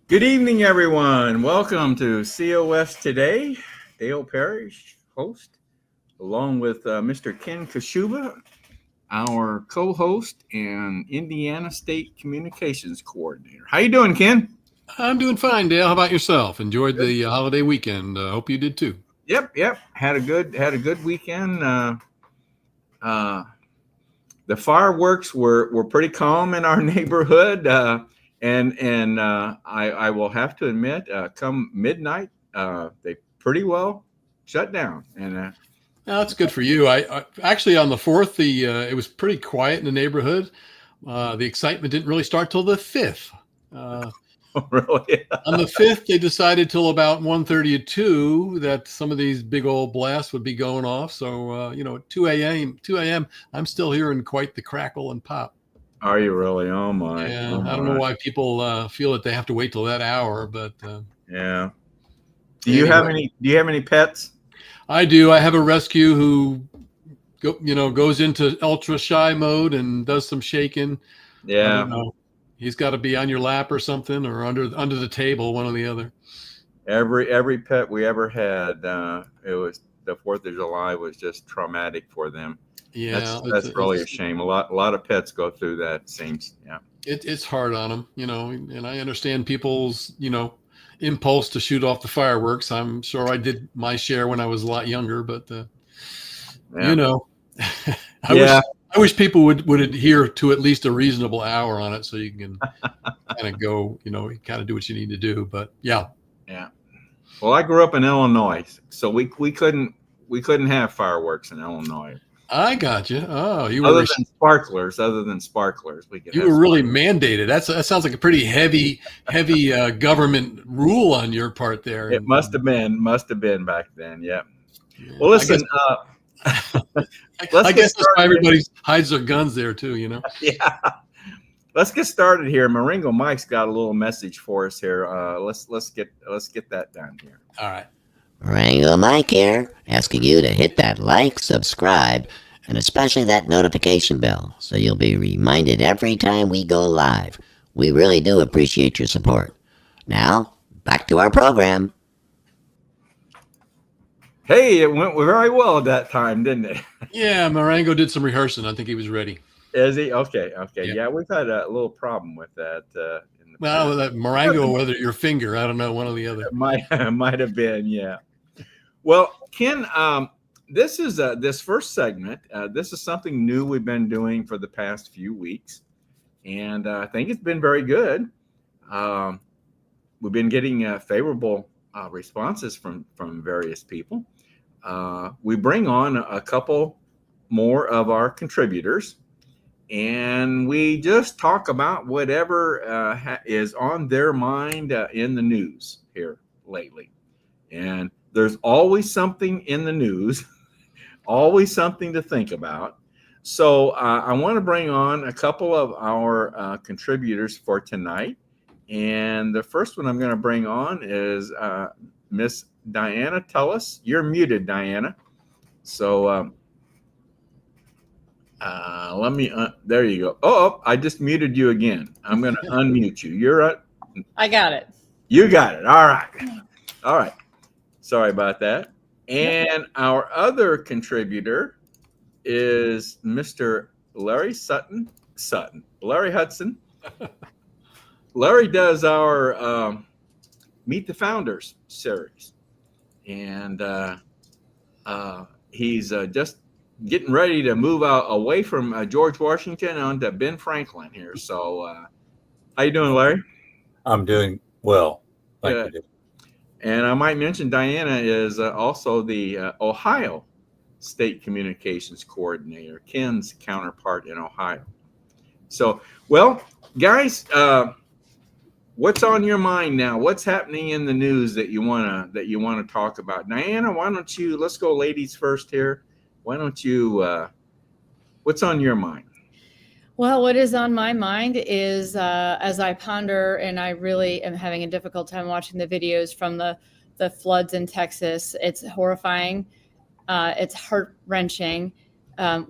Good evening, everyone. Welcome to COS Today. Dale Parrish, host, along with Mr. Ken Kashuba, our co-host and Indiana State Communications Coordinator. How you doing, Ken? I'm doing fine, Dale. How about yourself? Enjoyed Good. the holiday weekend. Hope you did too. Yep. Had a good weekend. Uh, the fireworks were pretty calm in our neighborhood, and I will have to admit, come midnight, they pretty well shut down. And Now, that's good for you. I actually on the fourth, it was pretty quiet in the neighborhood. The excitement didn't really start till the fifth. Uh, really, on the fifth, they decided till about 1:30 or 2 that some of these big old blasts would be going off. So at 2 a.m., I'm still hearing quite the crackle and pop. are you really? Oh my, Yeah, oh I don't know my, why people feel that they have to wait till that hour, but yeah. anyway. Do you have any pets? I do. I have a rescue who goes into ultra shy mode and does some shaking. I Yeah, don't know. He's got to be on your lap or something, or under the table, one or the other. every pet we ever had, it was the Fourth of July was just traumatic for them. Yeah, That's really a shame. A lot of pets go through that same. Yeah. it's hard on them, and I understand people's impulse to shoot off the fireworks. I'm sure I did my share when I was a lot younger, but you Yeah. know, I Yeah. wish I wish people would adhere to at least a reasonable hour on it, so you can kind of go, kind of do what you need to do. But yeah. Yeah. Well, I grew up in Illinois, so we couldn't have fireworks in Illinois. I got you. Oh, Other than sparklers, we could you have were really sparklers. mandated. That sounds like a pretty heavy government rule on your part there. It must have been back then. Yeah. Yeah, Well, listen. Let's I get guess that's why started. everybody hides their guns there too. Yeah. Let's get started here. Maringo Mike's got a little message for us here. Let's get that done here. All right. Rango Mike here, asking you to hit that like, subscribe, and especially that notification bell so you'll be reminded every time we go live. We really do appreciate your support. Now, back to our program. Hey, it went very well that time, didn't it? Yeah, Marengo did some rehearsing. I think he was ready. Is he? Okay. Yeah. Yeah, we've had a little problem with that in the past. Well, that Marengo, whether your finger, I don't know, one or the other. It might have been, yeah. Well, Ken, this is this first segment. This is something new we've been doing for the past few weeks, and I think it's been very good. Um, we've been getting favorable responses from various people. We bring on a couple more of our contributors, and we just talk about whatever is on their mind in the news here lately. And there's always something in the news, always something to think about. So I want to bring on a couple of our contributors for tonight. And the first one I'm going to bring on is Miss Diana Tullis. You're muted, Diana. So let me. There you go. Oh, I just muted you again. I'm going to unmute you. You're. I got it. You got it. All right. All right. Sorry about that. And our other contributor is Mr. Larry Larry Hudson. Larry does our Meet the Founders series, and he's just getting ready to move out away from George Washington onto Ben Franklin here. So, how you doing, Larry? I'm doing well. Thank you. And I might mention Diana is also the Ohio State Communications Coordinator, Ken's counterpart in Ohio. So, well, guys, what's on your mind now? What's happening in the news that you wanna talk about? Diana, why don't you? Let's go, ladies first here. Why don't you? What's on your mind? Well, what is on my mind is as I ponder, and I really am having a difficult time watching the videos from the floods in Texas. It's horrifying. It's heart-wrenching.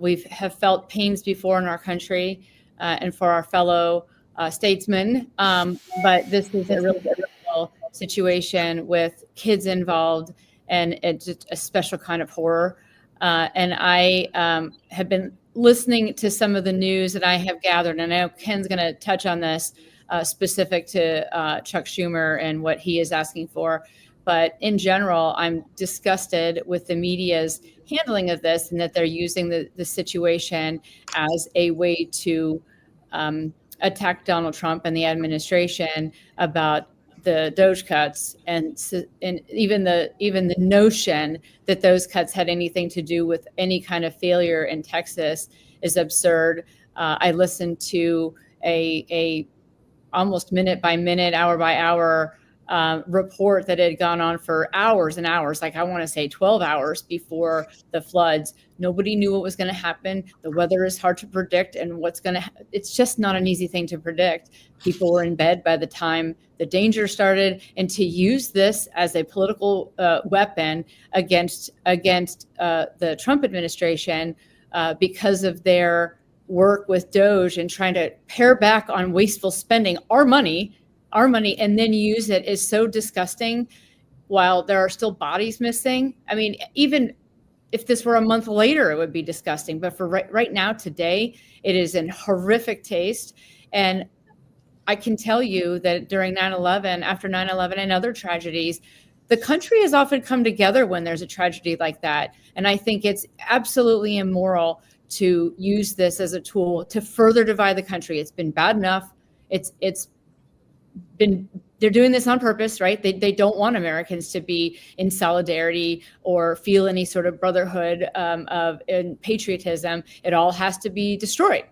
We have felt pains before in our country, and for our fellow statesman, but this is a really real situation with kids involved, and it's just a special kind of horror. And I have been listening to some of the news that I have gathered, and I know Ken's going to touch on this specific to Chuck Schumer and what he is asking for. But in general, I'm disgusted with the media's handling of this, and that they're using the situation as a way to attack Donald Trump and the administration about the Doge cuts, and even the notion that those cuts had anything to do with any kind of failure in Texas is absurd. I listened to a almost minute by minute, hour by hour report that had gone on for hours and hours, like I want to say 12 hours before the floods. Nobody knew what was going to happen. The weather is hard to predict, and it's just not an easy thing to predict. People were in bed by the time the danger started, and to use this as a political weapon against the Trump administration because of their work with Doge and trying to pare back on wasteful spending, our money, and then use it is so disgusting while there are still bodies missing. I mean, even if this were a month later, it would be disgusting. But for right now, today, it is in horrific taste. And I can tell you that during 9/11, after 9/11 and other tragedies, the country has often come together when there's a tragedy like that. And I think it's absolutely immoral to use this as a tool to further divide the country. It's been bad enough. They're doing this on purpose, right? They don't want Americans to be in solidarity or feel any sort of brotherhood and patriotism. It all has to be destroyed.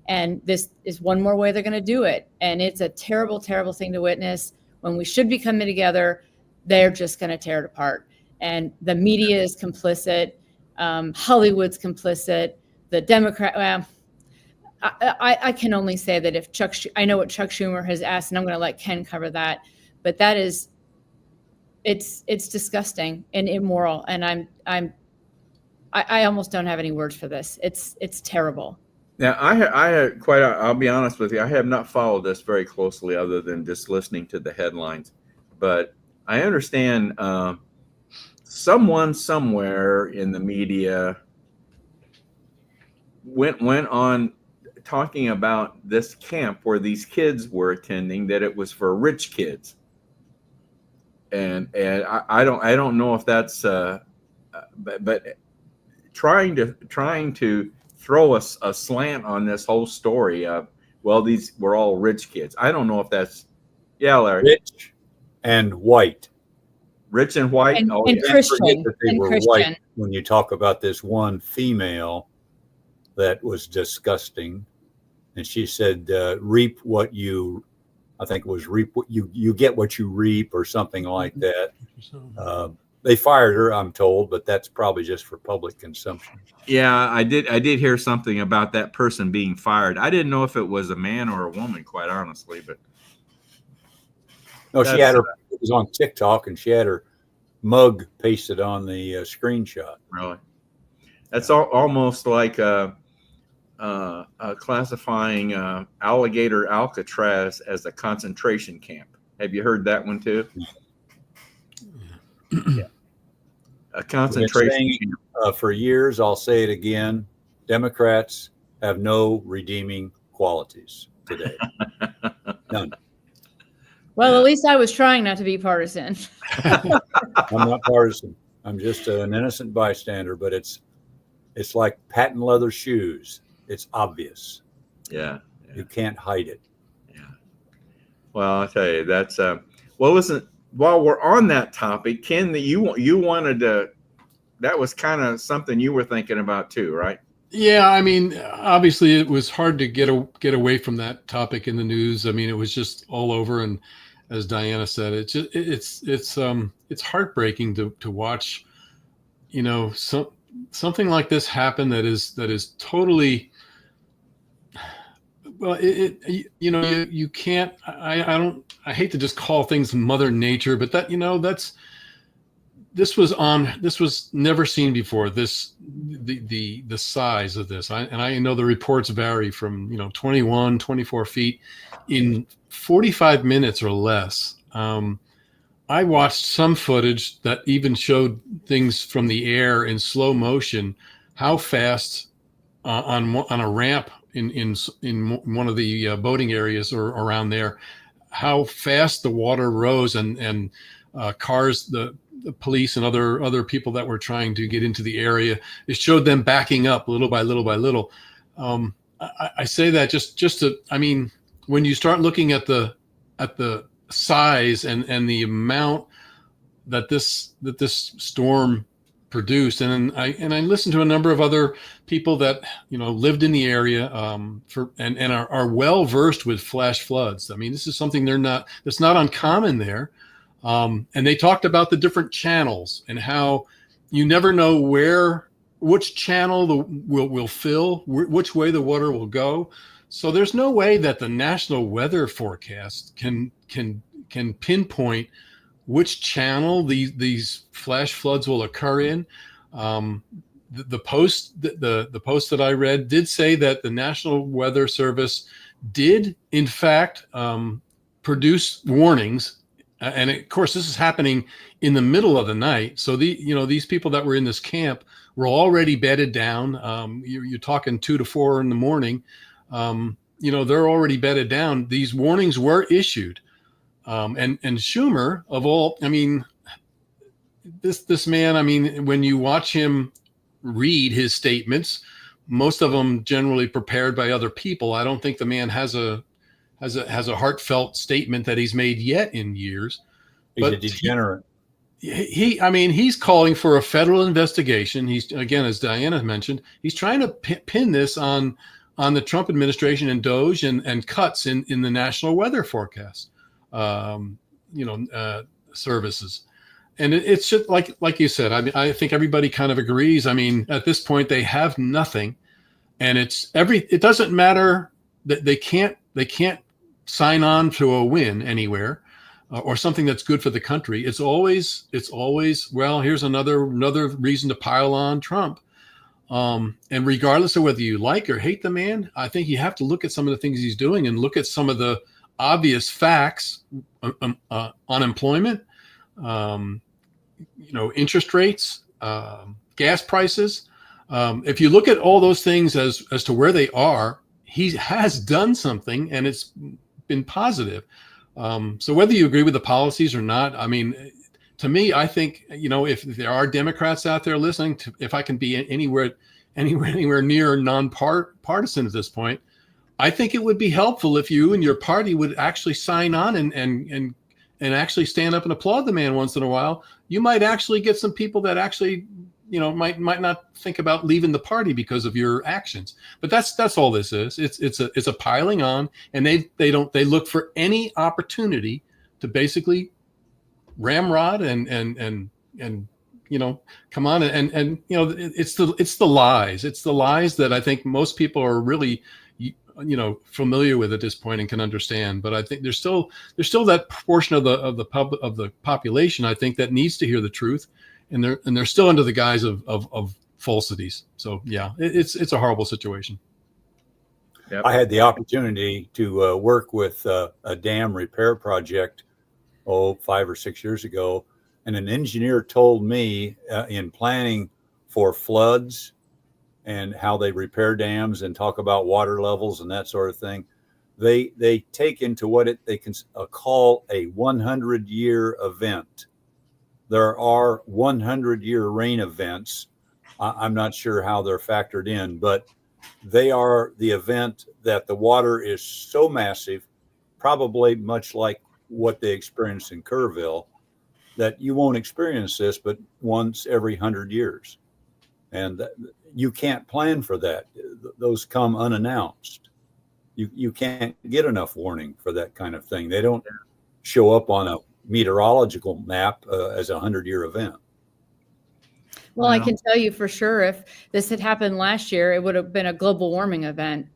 And this is one more way they're going to do it. And it's a terrible, terrible thing to witness. When we should be coming together, they're just going to tear it apart. And the media is complicit. Hollywood's complicit. The Democrat, well, I can only say that if I know what Chuck Schumer has asked, and I'm going to let Ken cover that, but that is, it's disgusting and immoral. And I almost don't have any words for this. It's terrible. Now, I'll be honest with you, I have not followed this very closely other than just listening to the headlines, but I understand someone somewhere in the media went on talking about this camp where these kids were attending, that it was for rich kids. And I don't know if that's but trying to throw a slant on this whole story of, well, these were all rich kids. I don't know if that's, yeah, Larry. Rich and white. Rich and white. And yeah. Christian. That they were white when you talk about this one female that was disgusting. And she said, reap what you, I think it was reap what you get what you reap, or something like that. They fired her, I'm told, but that's probably just for public consumption. Yeah, I did hear something about that person being fired. I didn't know if it was a man or a woman, quite honestly, but no, it was on TikTok, and she had her mug pasted on the screenshot. Really? That's almost like classifying alligator Alcatraz as a concentration camp. Have you heard that one too? Yeah. A concentration camp. For years, I'll say it again, Democrats have no redeeming qualities today. None. Well, at least I was trying not to be partisan. I'm not partisan. I'm just an innocent bystander, but it's like patent leather shoes. It's obvious. Yeah. You can't hide it. Yeah. Well, I'll tell you, that's while we're on that topic, Ken, that you wanted to, that was kind of something you were thinking about too, right? Yeah, I mean, obviously it was hard to get away from that topic in the news. I mean, it was just all over, and as Diana said, it's heartbreaking to watch, something like this happen that is totally, well, you can't, I hate to just call things Mother Nature, but that's this was never seen before. The size of this, and I know the reports vary from 21, 24 feet in 45 minutes or less. I watched some footage that even showed things from the air in slow motion, how fast on a ramp in one of the boating areas or around there, how fast the water rose, and cars, the police and other people that were trying to get into the area, it showed them backing up little by little by little. I say that just to, I mean, when you start looking at the size and the amount that this storm produced, and I listened to a number of other people that lived in the area and are well versed with flash floods. I mean, this is something that's not uncommon there. And they talked about the different channels and how you never know which channel will fill, which way the water will go. So there's no way that the National Weather Forecast can pinpoint which channel these flash floods will occur in. The post that I read did say that the National Weather Service did in fact produce warnings. And of course, this is happening in the middle of the night. So these people that were in this camp were already bedded down. You're talking 2 to 4 in the morning. They're already bedded down. These warnings were issued. And Schumer, of all, I mean, this man, I mean, when you watch him read his statements, most of them generally prepared by other people. I don't think the man has a heartfelt statement that he's made yet in years. He's a degenerate. He's calling for a federal investigation. He's, again, as Diana mentioned, he's trying to pin this on the Trump administration and DOJ and cuts in the National Weather Forecast, services. And it's just like you said, I mean, I think everybody kind of agrees. I mean, at this point they have nothing, and it doesn't matter that they can't sign on to a win anywhere or something that's good for the country. It's always, well, here's another reason to pile on Trump. And regardless of whether you like or hate the man, I think you have to look at some of the things he's doing and look at some of the obvious facts, unemployment, interest rates, gas prices. If you look at all those things as to where they are, he has done something, and it's been positive. So whether you agree with the policies or not, I mean, to me, I think, if there are Democrats out there listening, if I can be anywhere near nonpartisan at this point, I think it would be helpful if you and your party would actually sign on and actually stand up and applaud the man once in a while. You might actually get some people that actually, might not think about leaving the party because of your actions. But that's all this is. It's a piling on, and they look for any opportunity to basically ramrod and come on and it's the lies. It's the lies that I think most people are really familiar with at this point and can understand. But I think there's still that portion of the population, I think, that needs to hear the truth, and they're still under the guise of falsities. So yeah, it's a horrible situation. Yep. I had the opportunity to work with a dam repair project 5 or 6 years ago, and an engineer told me in planning for floods and how they repair dams and talk about water levels and that sort of thing, they take into what they can call a 100-year event. There are 100-year rain events. I'm not sure how they're factored in, but they are the event that the water is so massive, probably much like what they experienced in Kerrville, that you won't experience this but once every 100 years. And you can't plan for that. Those come unannounced. You can't get enough warning for that kind of thing. They don't show up on a meteorological map as a 100-year event. Well, I can tell you for sure, if this had happened last year, it would have been a global warming event.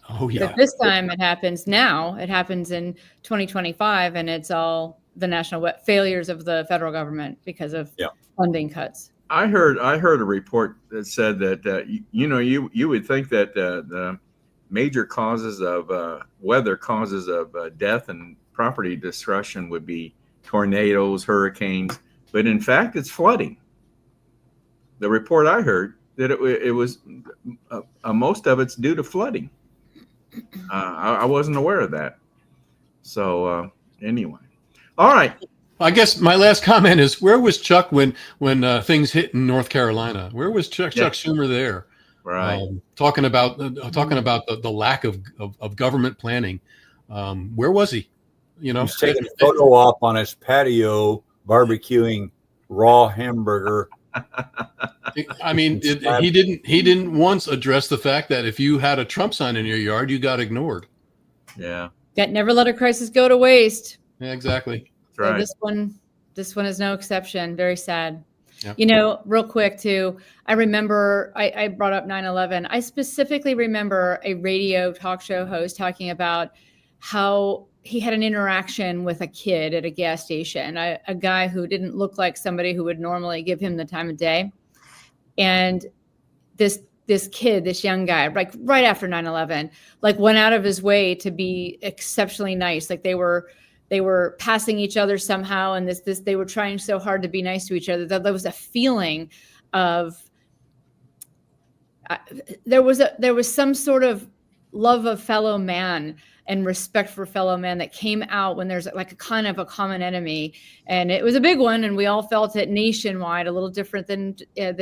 Oh yeah. But this time it happens now. It happens in 2025, and it's all failures of the federal government because of funding cuts. I heard a report that said that you would think that the major causes of weather causes of death and property destruction would be tornadoes, hurricanes, but in fact it's flooding. The report I heard that it was most of it's due to flooding. I wasn't aware of that. So anyway, all right. I guess my last comment is, where was Chuck when things hit in North Carolina? Where was Chuck Schumer there? Right. Talking about the lack of government planning. Where was he? He's taking a photo op on his patio, barbecuing raw hamburger. I mean, he didn't once address the fact that if you had a Trump sign in your yard, you got ignored. Yeah. That never let a crisis go to waste. Yeah, exactly. That's right. So this one is no exception. Very sad. Yep. Real quick too, I remember I brought up 9/11. I specifically remember a radio talk show host talking about how he had an interaction with a kid at a gas station, a guy who didn't look like somebody who would normally give him the time of day. And this kid, this young guy, like right after 9/11, like went out of his way to be exceptionally nice. Like they were passing each other somehow. And they were trying so hard to be nice to each other that there was a feeling of, there was some sort of love of fellow man and respect for fellow man that came out when there's like a kind of a common enemy. And it was a big one. And we all felt it nationwide, a little different than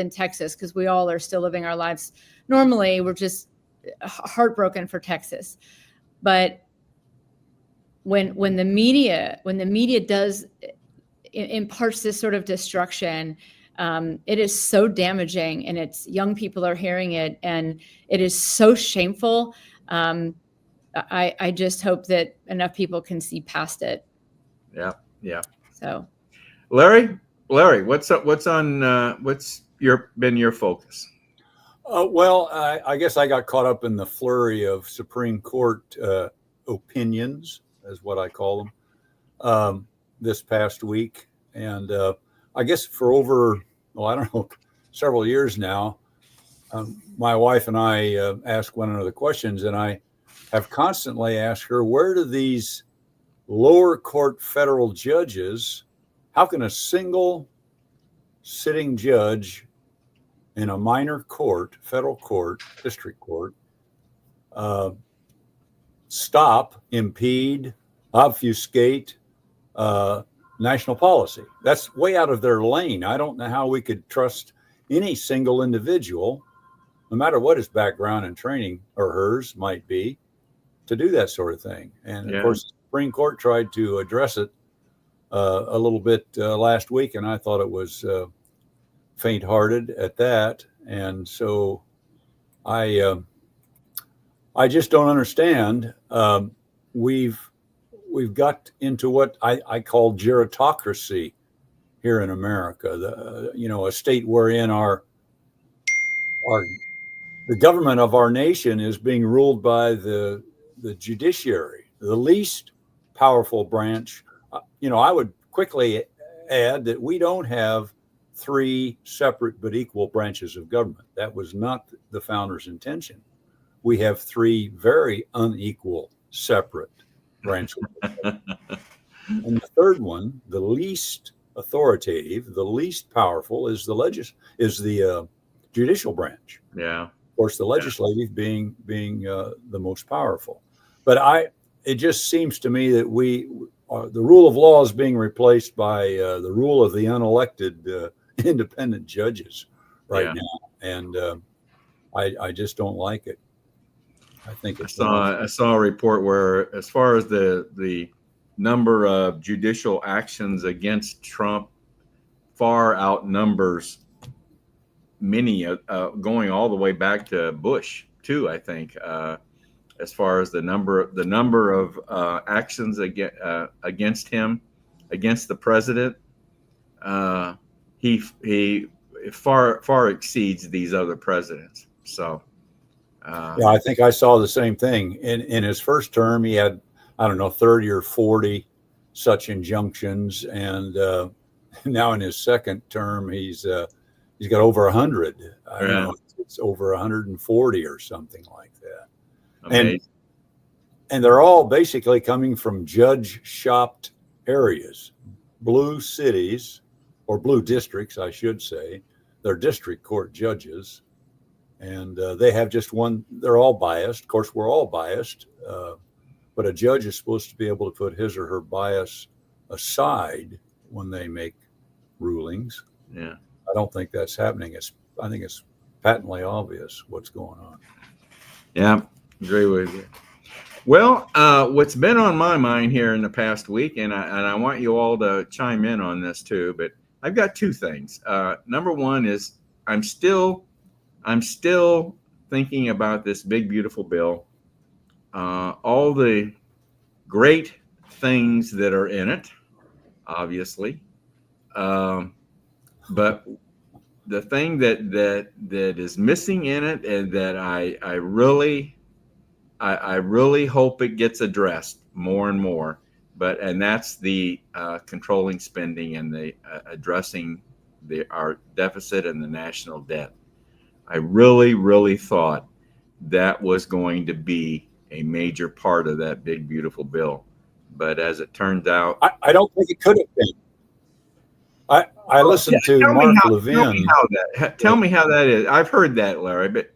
Texas, because we all are still living our lives normally. We're just heartbroken for Texas. But when the media does imparts this sort of destruction, it is so damaging, and it's young people are hearing it, and it is so shameful. I just hope that enough people can see past it. Yeah. So, Larry, what's up? What's been your focus? Well, I guess I got caught up in the flurry of Supreme Court opinions, is what I call them, this past week. And I guess for over, several years now, my wife and I ask one another questions, and I have constantly asked her, where do these lower court federal judges, how can a single sitting judge in a minor court, federal court, district court, stop, impede, obfuscate national policy? That's way out of their lane. I don't know how we could trust any single individual, no matter what his background and training or hers might be, to do that sort of thing. And of course, the Supreme Court tried to address it a little bit last week, and I thought it was faint-hearted at that. And so I just don't understand. We've got into what I call gerontocracy here in America. A state wherein the government of our nation is being ruled by the judiciary, the least powerful branch. I would quickly add that we don't have three separate but equal branches of government. That was not the founders' intention. We have three very unequal, separate branches. And the third one, the least authoritative, the least powerful, is the judicial branch. Yeah. Of course, the legislative being the most powerful. But it just seems to me that the rule of law is being replaced by the rule of the unelected independent judges now, and I just don't like it. I think I saw a report where, as far as the number of judicial actions against Trump, far outnumbers many, going all the way back to Bush too. I think, as far as the number of actions against him, against the president, he far exceeds these other presidents. So. I think I saw the same thing. In his first term, he had, 30 or 40 such injunctions, and now in his second term, he's got over 100. I don't know, it's over 140 or something like that. Amazing. And they're all basically coming from judge-shopped areas, blue cities, or blue districts, I should say. They're district court judges, and they have just one. They're all biased. Of course, we're all biased, but a judge is supposed to be able to put his or her bias aside when they make rulings. Yeah. I don't think that's happening. I think it's patently obvious what's going on. Yeah, agree with you. Well, what's been on my mind here in the past week, and I want you all to chime in on this too, but I've got two things. Number one is I'm still thinking about this big, beautiful bill, all the great things that are in it, obviously. But the thing that is missing in it, and that I really hope it gets addressed more and more, and that's the controlling spending and the addressing our deficit and the national debt. I really thought that was going to be a major part of that big, beautiful bill. But as it turns out, I don't think it could have been. I listened to Mark Levin. Tell me how that is. I've heard that, Larry, but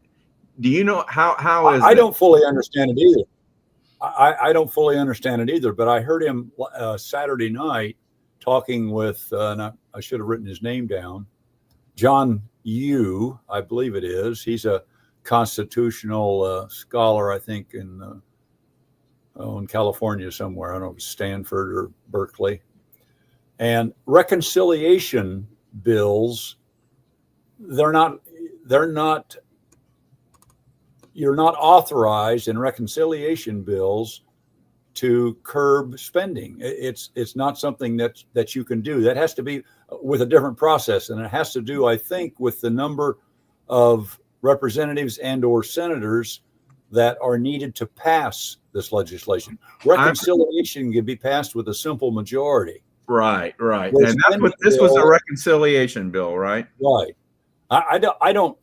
do you know how is I don't fully understand it either. I don't fully understand it either, but I heard him Saturday night talking with, and I should have written his name down, John Yoo, I believe it is. He's a constitutional scholar, I think, in California somewhere. I don't know if it's Stanford or Berkeley. And reconciliation bills, you're not authorized in reconciliation bills to curb spending. It's not something that you can do. That has to be with a different process, and it has to do, I think, with the number of representatives and or senators that are needed to pass this legislation. Reconciliation can be passed with a simple majority. Right. And that's what this was, a reconciliation bill, right? Right. I don't.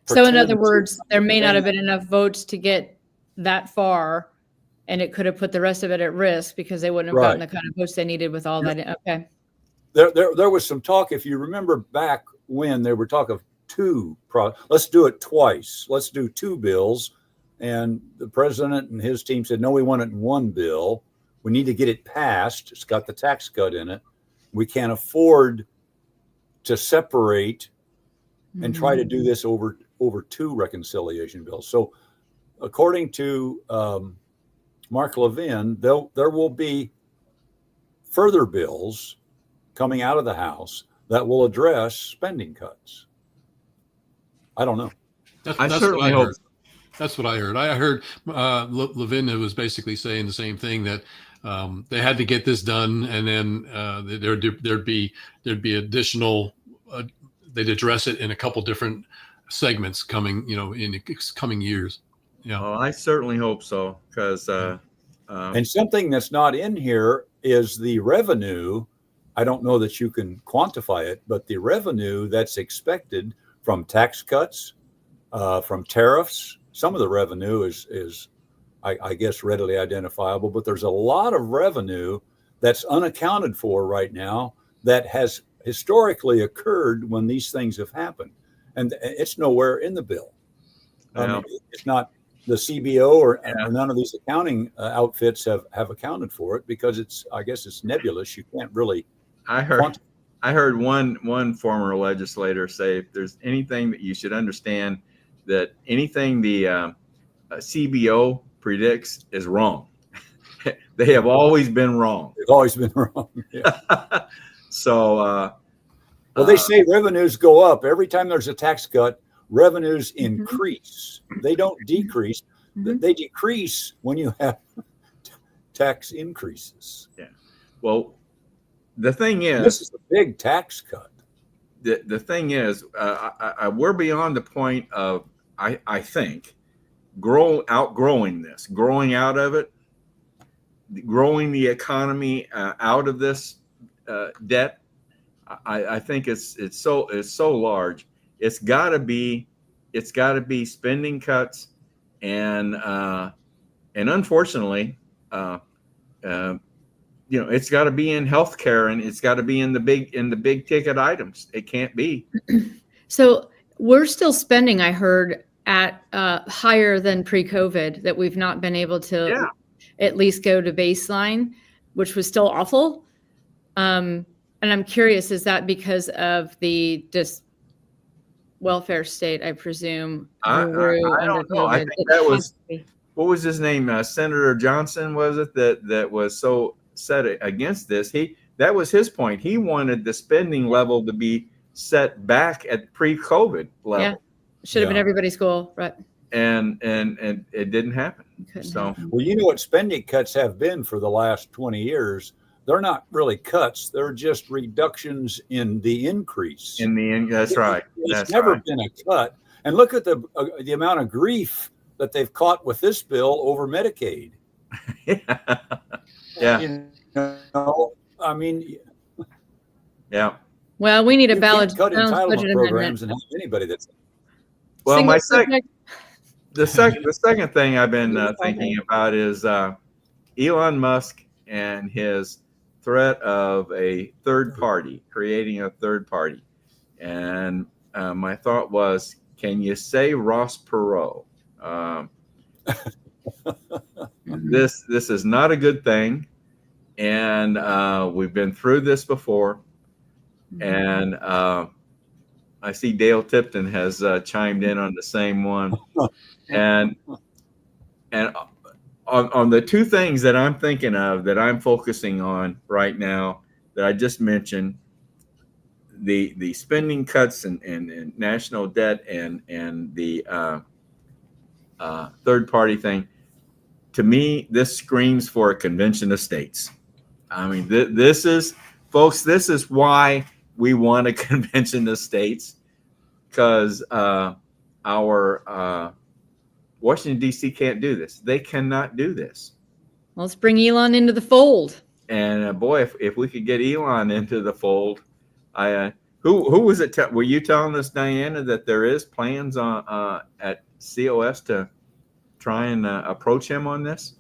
So in other words, there may not have been enough votes to get that far, and it could have put the rest of it at risk because they wouldn't have gotten the kind of votes they needed with all that. Okay. There was some talk, if you remember back when there were talk of let's do it twice. Let's do two bills. And the president and his team said, no, we want it in one bill. We need to get it passed. It's got the tax cut in it. We can't afford to separate and try to do this over two reconciliation bills. So according to Mark Levin, there will be further bills coming out of the House that will address spending cuts. I don't know. I certainly hope. That's what I heard. I heard Levin was basically saying the same thing, that they had to get this done, and then there'd be additional. They'd address it in a couple different segments coming, in coming years. Yeah. Oh, I certainly hope so, because and something that's not in here is the revenue. I don't know that you can quantify it, but the revenue that's expected from tax cuts, from tariffs. Some of the revenue is I guess, readily identifiable, but there's a lot of revenue that's unaccounted for right now that has historically occurred when these things have happened. And it's nowhere in the bill. It's not the CBO or none of these accounting outfits have accounted for it, because I guess it's nebulous. You can't really. I heard one former legislator say, if there's anything that you should understand, that anything the CBO predicts is wrong. They have always been wrong. They've always been wrong. Yeah. So, they say revenues go up every time there's a tax cut. Revenues increase. They don't decrease. They decrease when you have tax increases. Yeah. Well, the thing is, this is a big tax cut. The thing is, we're beyond the point of, I think, growing out of it. growing the economy out of this debt. I think it's so large. It's got to be spending cuts, and unfortunately, it's got to be in healthcare, and it's got to be in the big ticket items. It can't be. So we're still spending, I heard, at higher than pre-COVID, that we've not been able to at least go to baseline, which was still awful. And I'm curious, is that because of the welfare state, I presume, I don't know. I think that was, what was his name? Senator Johnson, was it, that was so set against this? That was his point. He wanted the spending level to be set back at pre-COVID level. Yeah, should have been everybody's goal, right? And it didn't happen. So, well, you know what spending cuts have been for the last 20 years? They're not really cuts. They're just reductions in the increase. That's right. It's never been a cut. And look at the amount of grief that they've caught with this bill over Medicaid. Yeah. You know, I mean, yeah. Well, we need a balanced cut entitlement budget programs amendment. and have anybody that's. Well, the Single second thing I've been thinking about is Elon Musk and his threat of a third party, creating a third party. And my thought was, can you say Ross Perot? This is not a good thing. And we've been through this before. And I see Dale Tipton has chimed in on the same one. And on the two things that I'm thinking of, that I'm focusing on right now, that I just mentioned, the spending cuts and national debt and the third party thing, to me, this screams for a convention of states. I mean, this is, folks, this is why we want a convention of states, because our Washington, D.C. can't do this. They cannot do this. Let's bring Elon into the fold. And boy, if we could get Elon into the fold, who was it? Were you telling us, Diana, that there is plans on at COS to try and approach him on this?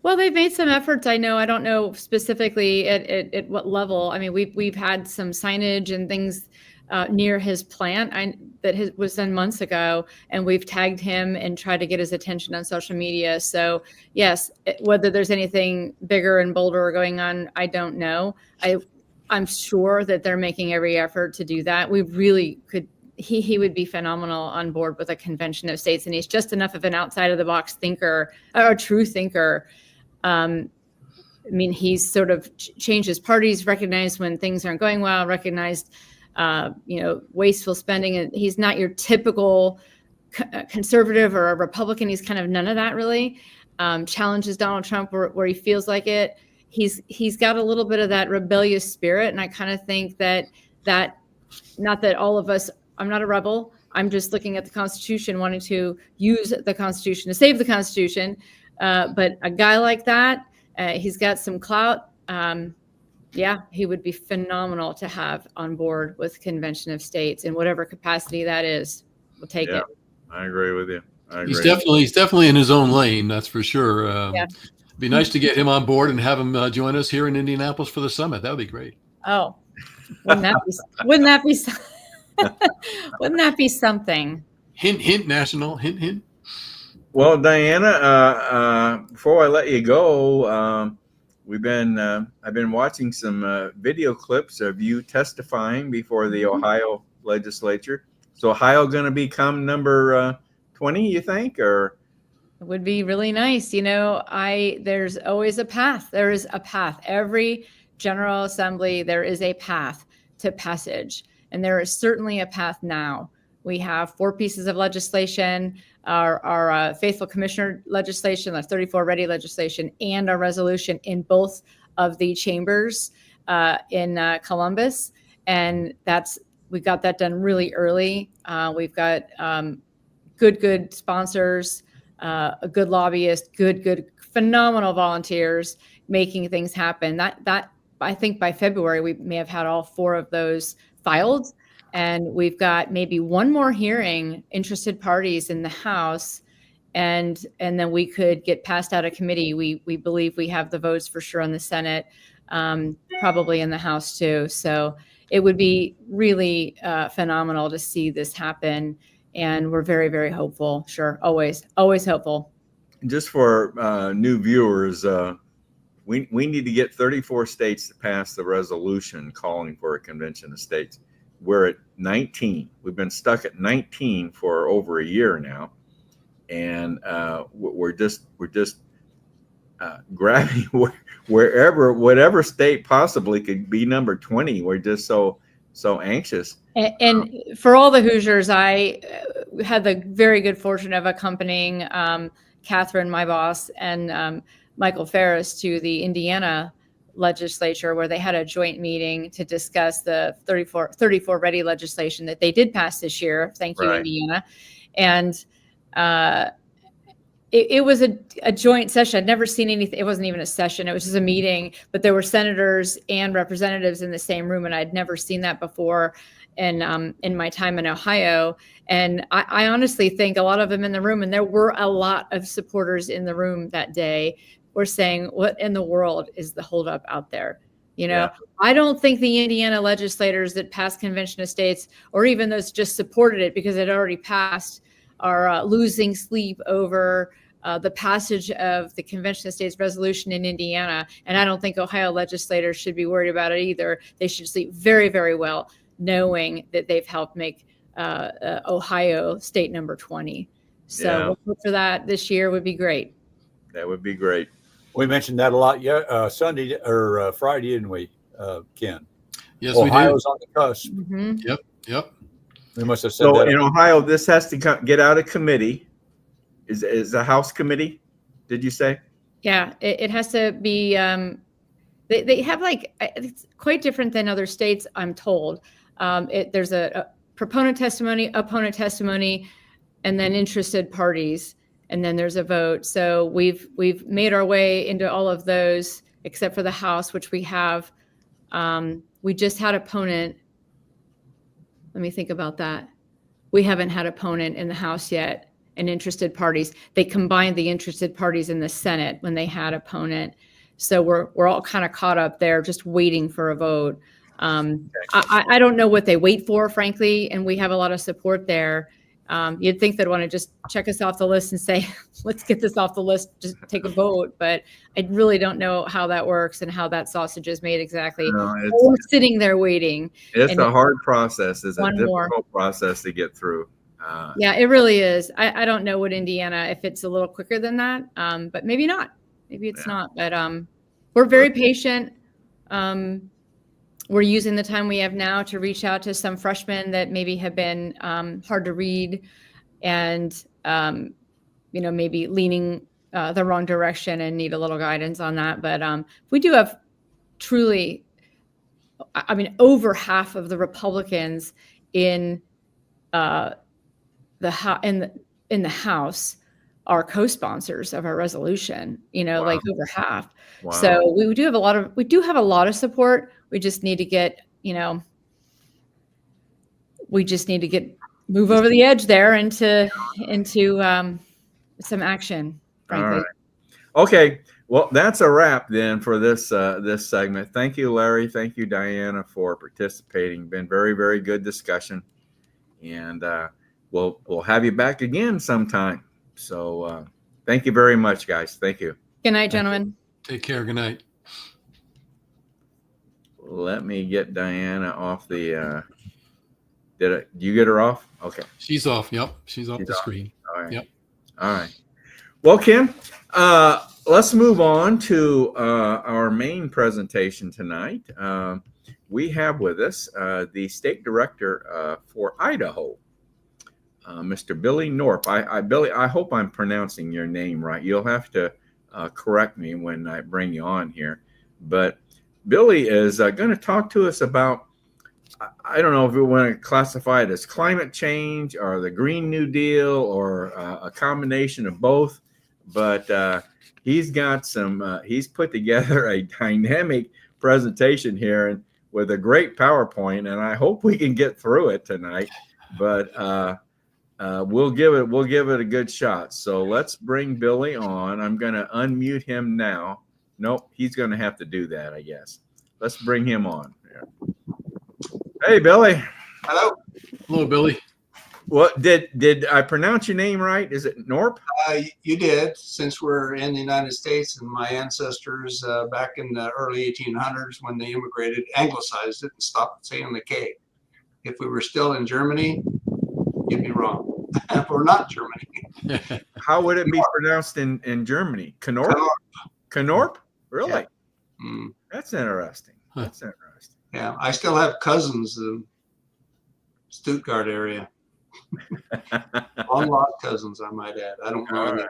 Well, they've made some efforts. I know. I don't know specifically at what level. I mean, we've had some signage and things near his plant that was done months ago, and we've tagged him and tried to get his attention on social media. So yes, whether there's anything bigger and bolder going on, I don't know. I'm sure that they're making every effort to do that. We really could. He would be phenomenal on board with a convention of states, and he's just enough of an outside of the box thinker, or a true thinker. I mean, he's sort of changed his parties, recognized when things aren't going well, recognized wasteful spending. And he's not your typical conservative or a Republican. He's kind of none of that, really. Challenges Donald Trump where he feels like it. He's got a little bit of that rebellious spirit. And I kind of think that not that all of us, I'm not a rebel. I'm just looking at the Constitution, wanting to use the Constitution to save the Constitution. But a guy like that, he's got some clout. He would be phenomenal to have on board with Convention of States in whatever capacity that is. We'll take it. I agree with you. He's definitely in his own lane. That's for sure. It'd be nice to get him on board and have him join us here in Indianapolis for the summit. That would be great. Oh, wouldn't that be something? Hint, hint, national. Hint, hint. Well, Diana, before I let you go, I've been watching some video clips of you testifying before the Ohio legislature. So Ohio going to become number 20, you think, or? It would be really nice. There's always a path. There is a path. Every General Assembly, there is a path to passage. And there is certainly a path now. We have 4 pieces of legislation, our faithful commissioner legislation, our 34 ready legislation, and our resolution in both of the chambers in Columbus. And we got that done really early. We've got good sponsors, a good lobbyist, good phenomenal volunteers making things happen. That I think by February we may have had all 4 of those filed, and we've got maybe one more hearing, interested parties in the House, and then we could get passed out of committee. We believe we have the votes for sure in the Senate, probably in the House too. So it would be really phenomenal to see this happen, and we're very, very hopeful. Sure, always hopeful. Just for new viewers, we need to get 34 states to pass the resolution calling for a convention of states. We're at 19. We've been stuck at 19 for over a year now, and we're just grabbing whatever state possibly could be number 20. We're just so anxious. And for all the Hoosiers, I had the very good fortune of accompanying Catherine, my boss, and Michael Ferris to the Indiana legislature, where they had a joint meeting to discuss the 34 ready legislation that they did pass this year. Thank you, Right. Indiana. And it was a joint session. I'd never seen anything. It wasn't even a session. It was just a meeting, but there were senators and representatives in the same room, and I'd never seen that before in my time in Ohio. And I honestly think a lot of them in the room, and there were a lot of supporters in the room that day, were saying, what in the world is the holdup out there? You know, Yeah. I don't think the Indiana legislators that passed Convention of States, or even those just supported it because it already passed, are losing sleep over the passage of the Convention of States resolution in Indiana. And I don't think Ohio legislators should be worried about it either. They should sleep very, very well, knowing that they've helped make Ohio state number 20. So Yeah. we'll look for that this year. Would be great. That would be great. We mentioned that a lot Sunday or Friday, didn't we, Ken? Yes, Ohio's on the cusp. Mhm. we do. Yep. We must have said So that. in Ohio, this has to get out of committee. Is the House committee? Did you say? Yeah, it has to be. They have it's quite different than other states, I'm told. There's a proponent testimony, opponent testimony, and then interested parties, and then there's a vote. So we've made our way into all of those except for the House, which we have. We just had opponent. Let me think about that. We haven't had opponent in the House yet. And interested parties. They combined the interested parties in the Senate when they had opponent. So we're all kind of caught up there, just waiting for a vote. I don't know what they wait for, frankly, and we have a lot of support there. You'd think they'd want to just check us off the list and say, let's get this off the list, just take a vote. But I really don't know how that works and how that sausage is made exactly. No, We're sitting there waiting. it's And a hard process. It's a one more. difficult process to get through. Yeah, it really is. I don't know what Indiana, if it's a little quicker than that, but maybe not. Maybe it's Yeah. not. But we're very patient. We're using the time we have now to reach out to some freshmen that maybe have been hard to read and, maybe leaning the wrong direction and need a little guidance on that. But we do have truly, over half of the Republicans in in the House are co-sponsors of our resolution, Wow. like over half. Wow. So we do have a lot of support. We just need to get, move over the edge there into some action, frankly. All right. Okay. Well, that's a wrap then for this segment. Thank you, Larry. Thank you, Diana, for participating. Been very, very good discussion. And we'll have you back again sometime. So thank you very much, guys. Thank you. Good night, gentlemen. Take care. Good night. Let me get Diana off the. Did you get her off? Okay. She's off. Yep. She's off the screen. All right. Yep. All right. Well, Ken, let's move on to our main presentation tonight. We have with us the state director for Idaho, Mr. Billy Norp. Billy, I hope I'm pronouncing your name right. You'll have to correct me when I bring you on here. But Billy is going to talk to us about, I don't know if we want to classify it as climate change or the Green New Deal or a combination of both. but he's got some. He's put together a dynamic presentation here and with a great PowerPoint, and I hope we can get through it tonight. But we'll give it a good shot. So let's bring Billy on. I'm going to unmute him now. Nope, he's going to have to do that, I guess. Let's bring him on. Hey, Billy. Hello. Hello, Billy. What did I pronounce your name right? Is it Norp? You did, since we're in the United States, and my ancestors back in the early 1800s, when they immigrated, anglicized it and stopped saying the K. If we were still in Germany, you'd be wrong. If we're not Germany. How would it be pronounced in Germany? Knorp? Knorp? Really? Yeah. Mm. That's interesting. That's interesting. Yeah, I still have cousins in Stuttgart area. Long lost cousins, I might add. I don't know.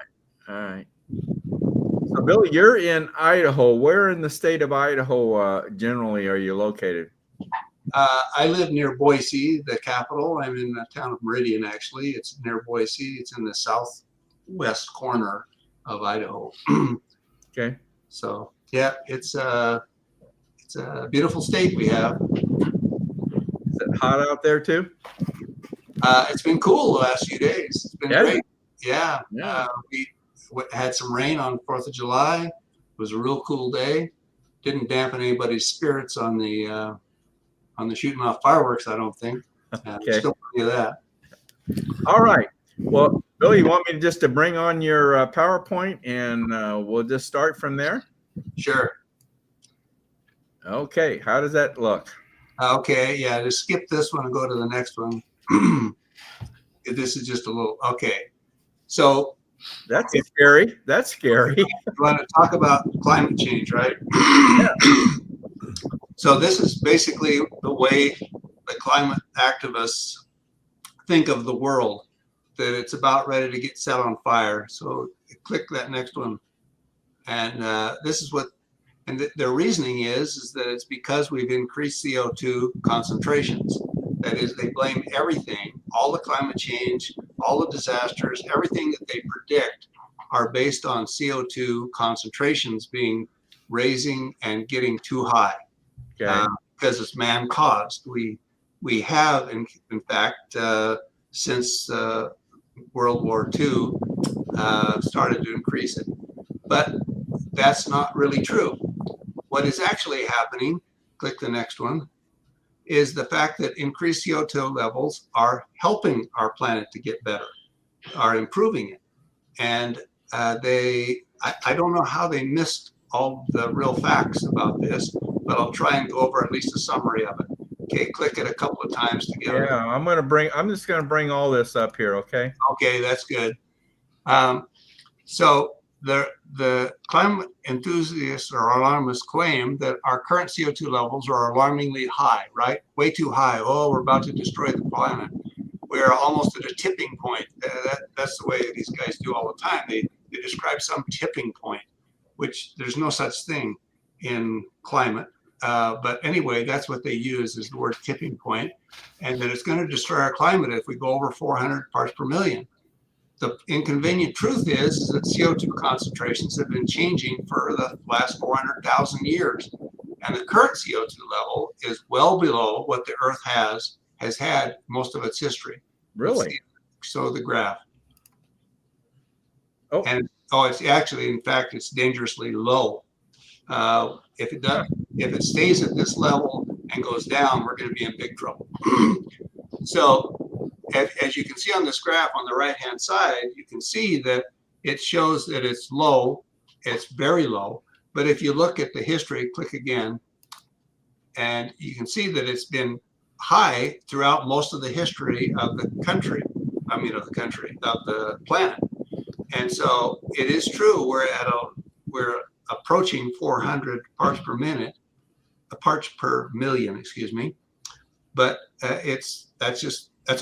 All right. So, Billy, you're in Idaho. Where in the state of Idaho generally are you located? I live near Boise, the capital. I'm in the town of Meridian, actually. It's near Boise. It's in the southwest corner of Idaho. Okay. So, yeah, it's a beautiful state we have. Is it hot out there too? It's been cool the last few days. It's been great. Yeah. Yeah. We had some rain on 4th of July. It was a real cool day. Didn't dampen anybody's spirits on the shooting off fireworks, I don't think. Okay. Still plenty of that. All right. Well, Billy, you want me to bring on your PowerPoint and we'll just start from there? Sure. Okay. How does that look? Okay. Yeah. Just skip this one and go to the next one. This is just a little. Okay. So That's scary. That's scary. you want to talk about climate change, right? Yeah. So this is basically the way the climate activists think of the world, that it's about ready to get set on fire. So click that next one. And this is what, and their reasoning is that it's because we've increased CO2 concentrations. That is, they blame everything, all the climate change, all the disasters, everything that they predict are based on CO2 concentrations raising and getting too high. Okay. Because it's man-caused. We have, in fact, since World War II, started to increase it. But that's not really true. What is actually happening, click the next one, is the fact that increased CO2 levels are helping our planet to get better, are improving it. And I don't know how they missed all the real facts about this, but I'll try and go over at least a summary of it. Okay, click it a couple of times to get it. Yeah, I'm just gonna bring all this up here, okay? Okay, that's good. So the climate enthusiasts or alarmists claim that our current CO2 levels are alarmingly high, right? Way too high. Oh, we're about to destroy the planet. We're almost at a tipping point. That's the way these guys do all the time. They describe some tipping point, which there's no such thing in climate. But anyway, that's what they use, is the word tipping point, and that it's going to destroy our climate if we go over 400 parts per million. The inconvenient truth is that CO2 concentrations have been changing for the last 400,000 years. And the current CO2 level is well below what the Earth has had most of its history. Really? So the graph. Oh. And it's actually, in fact, it's dangerously low. If it stays at this level and goes down, we're going to be in big trouble. So as you can see on this graph on the right-hand side, you can see that it shows that it's low. It's very low. But if you look at the history, click again, and you can see that it's been high throughout most of the history of the country. Of the planet. And so it is true, we're approaching 400 parts per million, excuse me. But that's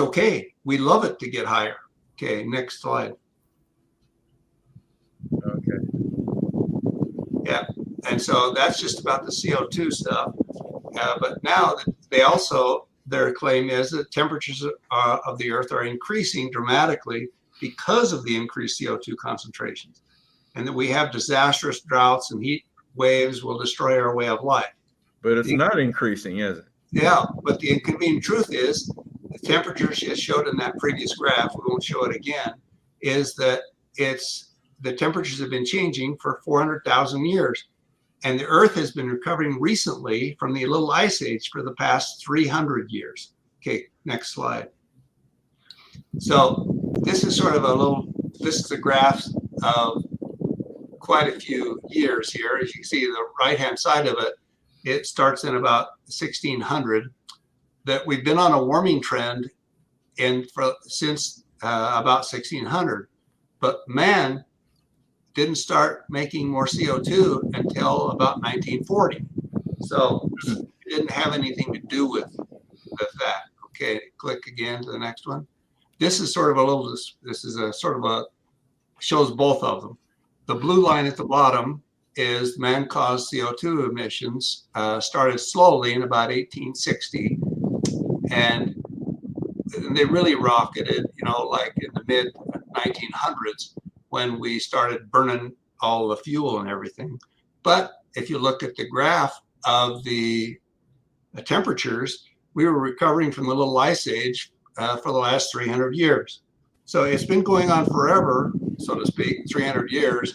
okay. We love it to get higher. Okay, next slide. Okay. Yeah, and so that's just about the CO2 stuff. But now their claim is that temperatures of the Earth are increasing dramatically because of the increased CO2 concentrations. and that we have disastrous droughts and heat waves will destroy our way of life. But it's not increasing, is it? Yeah, but the inconvenient truth is, the temperatures just showed in that previous graph, we won't show it again, is that the temperatures have been changing for 400,000 years. And the Earth has been recovering recently from the little ice age for the past 300 years. Okay, next slide. So this is sort of this is a graph of quite a few years here. As you can see, the right-hand side of it, it starts in about 1600, that we've been on a warming trend since about 1600. But man didn't start making more CO2 until about 1940. So it didn't have anything to do with that. Okay, click again to the next one. This is sort of shows both of them. The blue line at the bottom is man-caused CO2 emissions, started slowly in about 1860, and they really rocketed, like in the mid 1900s when we started burning all the fuel and everything. But if you look at the graph of the temperatures, we were recovering from the little ice age for the last 300 years. So it's been going on forever, so to speak, 300 years,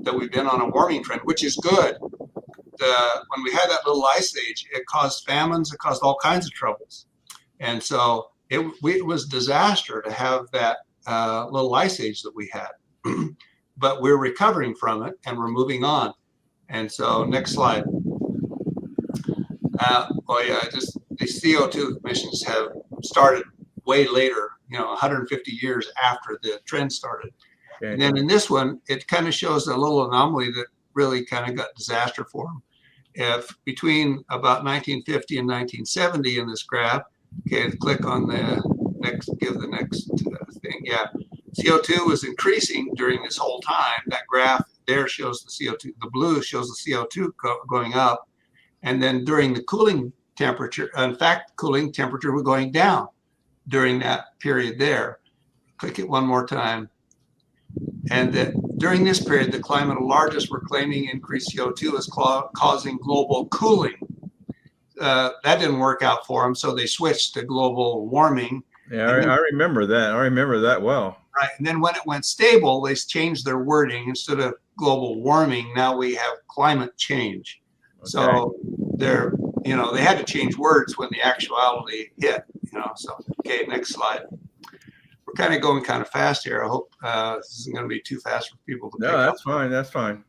that we've been on a warming trend, which is good. When we had that little ice age, it caused famines, it caused all kinds of troubles. And so it was a disaster to have that little ice age that we had. But we're recovering from it and we're moving on. And so next slide. The CO2 emissions have started way later, 150 years after the trend started. Okay. And then in this one, it kind of shows a little anomaly that really kind of got disaster for them. If between about 1950 and 1970 in this graph, okay, click on the next, give the next thing. Yeah, CO2 was increasing during this whole time. That graph there shows the CO2, the blue shows the CO2 going up. And then during the cooling temperature, in fact, cooling temperature was going down during that period there. Click it one more time. And that during this period, the climate alarmists were claiming increased CO2 is causing global cooling. That didn't work out for them, so they switched to global warming. Yeah, I remember that. I remember that well. Right, and then when it went stable, they changed their wording. Instead of global warming, now we have climate change. Okay. So they're, they had to change words when the actuality hit. So okay, next slide. We're kind of going kind of fast here. I hope this isn't going to be too fast for people to pick up. No, that's fine. That's fine.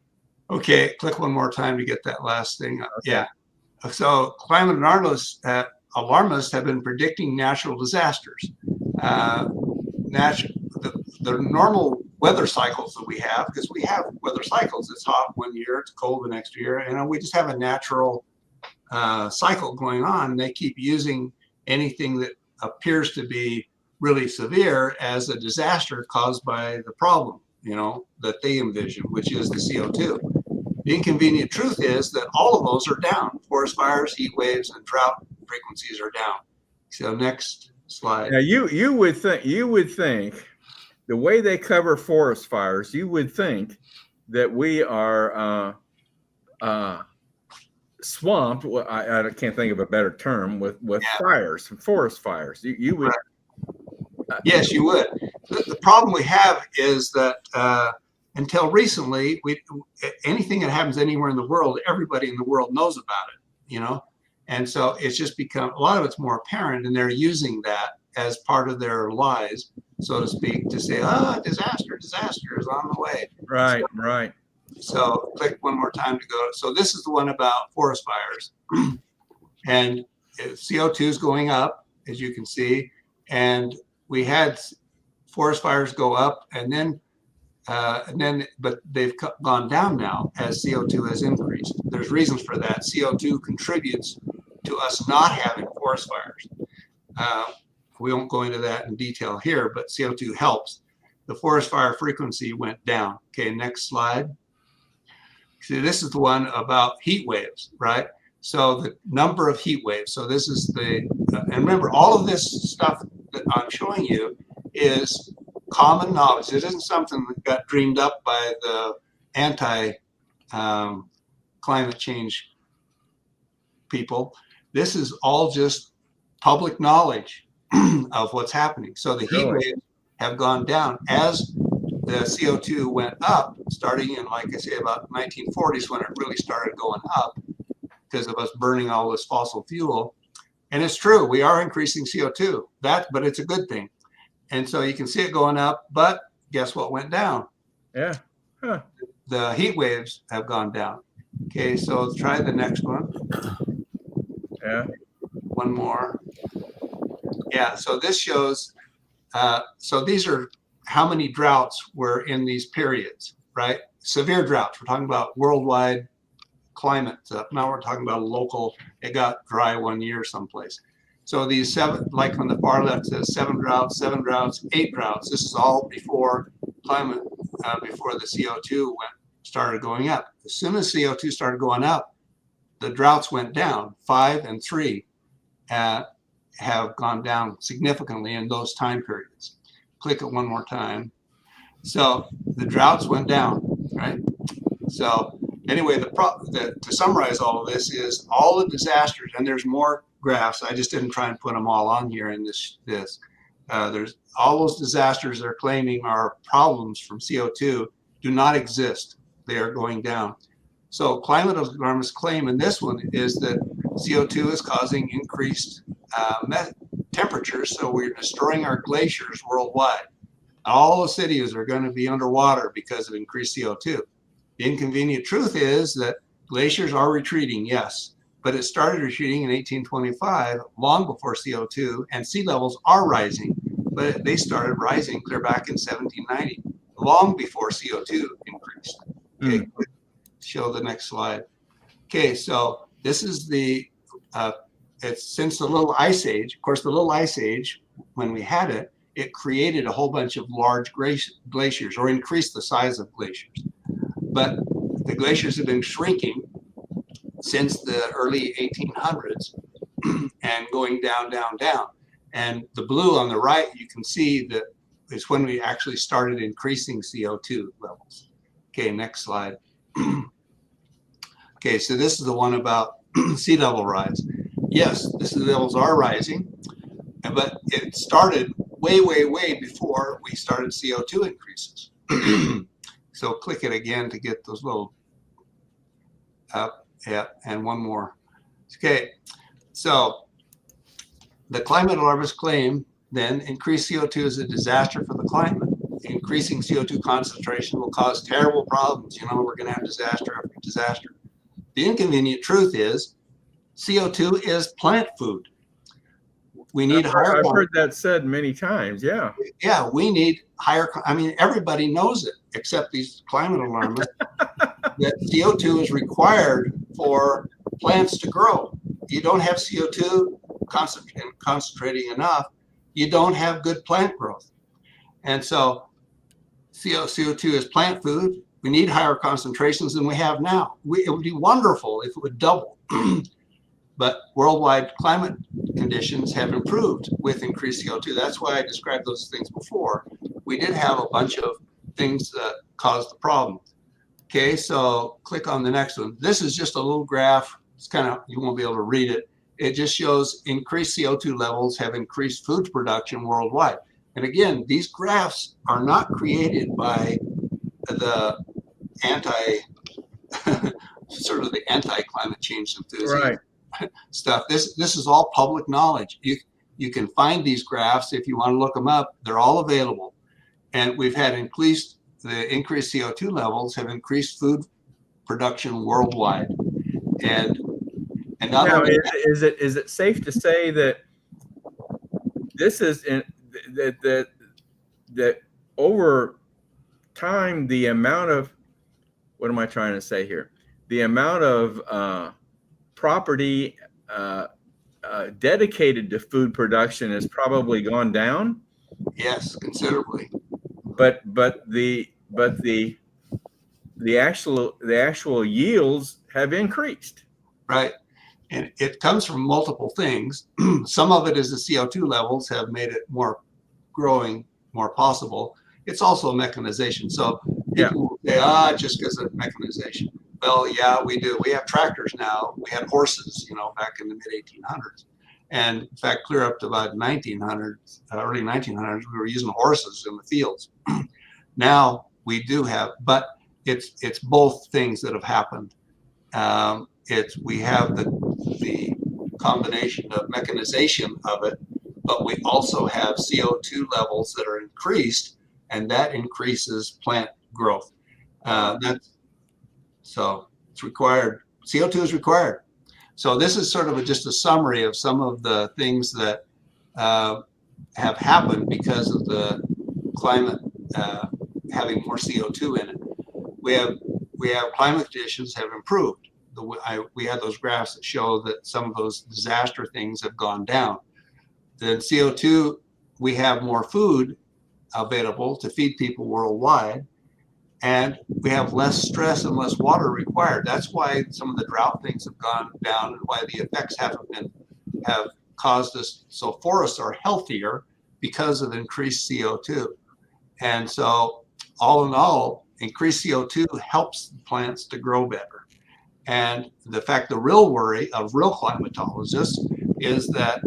Okay, click one more time to get that last thing. Okay. Yeah. So climate alarmists have been predicting natural disasters. The normal weather cycles that we have, because we have weather cycles. It's hot one year, it's cold the next year. We just have a natural cycle going on. They keep using anything that appears to be really severe as a disaster caused by the problem, that they envision, which is the CO2. The inconvenient truth is that all of those are down. Forest fires, heat waves, and drought frequencies are down. So next slide. Now you would think the way they cover forest fires, you would think that we are swamped. Well, I can't think of a better term with fires, forest fires. You would. Right. Yes, you would. The problem we have is that until recently, anything that happens anywhere in the world, everybody in the world knows about it, and so it's just become, a lot of it's more apparent, and they're using that as part of their lies, so to speak, to say, disaster is on the way. Right, right. So click one more time to go. So this is the one about forest fires, and CO2 is going up, as you can see, and we had forest fires go up, but they've gone down now as CO2 has increased. There's reasons for that. CO2 contributes to us not having forest fires. We won't go into that in detail here, but CO2 helps. The forest fire frequency went down. Okay, next slide. See, this is the one about heat waves, right? So the number of heat waves. So this is and remember, all of this stuff that I'm showing you is common knowledge. It isn't something that got dreamed up by the anti climate change people. This is all just public knowledge of what's happening. So the heat waves have gone down as the CO2 went up, starting in, like I say, about 1940s when it really started going up because of us burning all this fossil fuel. And it's true, we are increasing CO2, but it's a good thing. And so you can see it going up, but guess what went down? Yeah. Huh. The heat waves have gone down. Okay, so try the next one. Yeah. One more. Yeah, so this shows, so these are how many droughts were in these periods, right? Severe droughts. We're talking about worldwide climate stuff. Now we're talking about a local, it got dry 1 year someplace. So these 7, like on the far left says 7 droughts, 8 droughts. This is all before climate, before the CO2 started going up. As soon as CO2 started going up, the droughts went down. 5 and 3 have gone down significantly in those time periods. Click it one more time. So the droughts went down, right? So anyway, to summarize all of this is all the disasters, and there's more graphs. I just didn't try and put them all on here in this. There's all those disasters they're claiming are problems from CO2 do not exist. They are going down. So climate alarmists claim in this one is that CO2 is causing increased temperatures, so we're destroying our glaciers worldwide. All the cities are going to be underwater because of increased CO2. The inconvenient truth is that glaciers are retreating, yes, but it started retreating in 1825, long before CO2, and sea levels are rising, but they started rising clear back in 1790, long before CO2 increased. Okay, show the next slide. Okay, so this is it's since the Little Ice Age. Of course, the Little Ice Age, when we had it, it created a whole bunch of large glaciers or increased the size of glaciers. But the glaciers have been shrinking since the early 1800s and going down, down, down. And the blue on the right, you can see that is when we actually started increasing CO2 levels. Okay, next slide. Okay, so this is the one about sea level rise. Yes, the sea levels are rising, but it started way, way, way before we started CO2 increases. So click it again to get those little up, yeah, and one more. Okay, so the climate alarmists claim then increased CO2 is a disaster for the climate. Increasing CO2 concentration will cause terrible problems. You know, we're going to have disaster after disaster. The inconvenient truth is CO2 is plant food. We need higher. I've heard that said many times. Yeah. Yeah, we need higher. I mean, everybody knows it except these climate alarmists that CO2 is required for plants to grow. You don't have CO2 concentrating enough, you don't have good plant growth. And so CO2 is plant food. We need higher concentrations than we have now. It would be wonderful if it would double. But worldwide climate conditions have improved with increased CO2. That's why I described those things before. We did have a bunch of things that caused the problem. Okay, so click on the next one. This is just a little graph. It's kind of, you won't be able to read it. It just shows increased CO2 levels have increased food production worldwide. And again, these graphs are not created by the sort of the anti-climate change enthusiasts. Right. Stuff. This is all public knowledge. You can find these graphs if you want to look them up. They're all available. And we've had increased CO2 levels have increased food production worldwide. And not now, only is it safe to say that this is that over time the amount of, what am I trying to say here? The amount of property dedicated to food production has probably gone down. Yes, considerably. But the actual yields have increased. Right, and it comes from multiple things. Some of it is the CO2 levels have made it more possible. It's also mechanization. So Yeah. People will say, just because of mechanization. Well, yeah, we do. We have tractors now. We had horses, back in the mid 1800s. And in fact, clear up to about 1900s, early 1900s, we were using horses in the fields. Now we do have, but it's both things that have happened. We have the combination of mechanization of it, but we also have CO2 levels that are increased, and that increases plant growth. So it's required. CO2 is required. So this is sort of just a summary of some of the things that have happened because of the climate having more CO2 in it. We have climate conditions have improved. We had those graphs that show that some of those disaster things have gone down. Then CO2, we have more food available to feed people worldwide, and we have less stress and less water required. That's why some of the drought things have gone down, and why the effects have caused us. So forests are healthier because of increased CO2. And so all in all, increased CO2 helps plants to grow better. And the real worry of real climatologists is that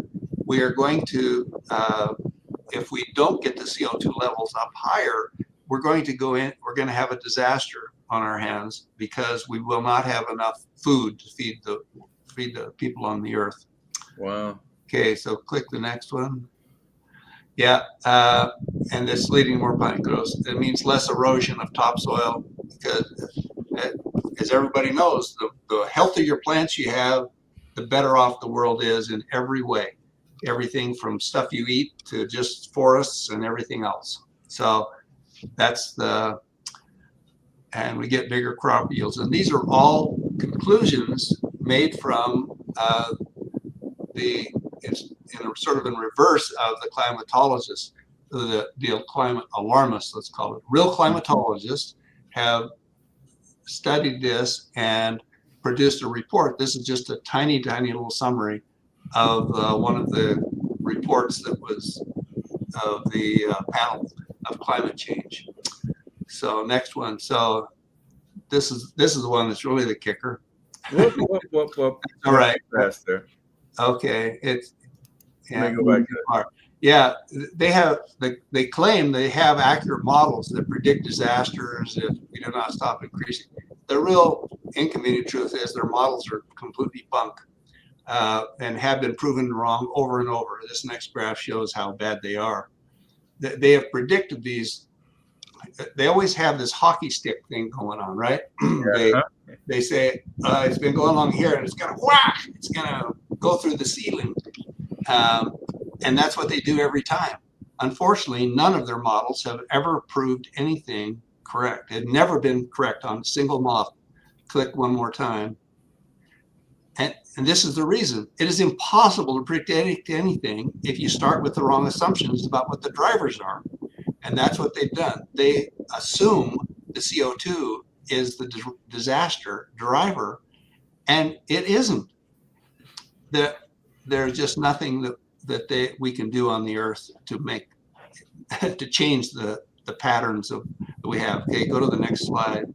we are going to, if we don't get the CO2 levels up higher, we're going to have a disaster on our hands, because we will not have enough food to feed the people on the earth. Wow. Okay, so click the next one. Yeah, and this leading more plant growth. It means less erosion of topsoil, because as everybody knows, the healthier plants you have, the better off the world is in every way. Everything from stuff you eat to just forests and everything else. So that's and we get bigger crop yields. And these are all conclusions made from it's sort of in reverse of the climatologists, the climate alarmists, let's call it. Real climatologists have studied this and produced a report. This is just a tiny, tiny little summary of one of the reports that was of the panel of climate change. So next one. So this is the one that's really the kicker. Whoop. All right. Faster. Okay. It's Let me go back to it. Yeah, they claim they have accurate models that predict disasters if we do not stop increasing. The real inconvenient truth is their models are completely bunk and have been proven wrong over and over. This next graph shows how bad they are. They have predicted these. They always have this hockey stick thing going on, right? They say it's been going along here and it's gonna whack. It's gonna go through the ceiling. And that's what they do every time. Unfortunately, none of their models have ever proved anything correct. They've never been correct on a single model. Click one more time. And this is the reason. It is impossible to predict anything if you start with the wrong assumptions about what the drivers are. And that's what they've done. They assume the CO2 is the disaster driver, and it isn't. There's just nothing that we can do on the earth to change the patterns that we have. Okay, go to the next slide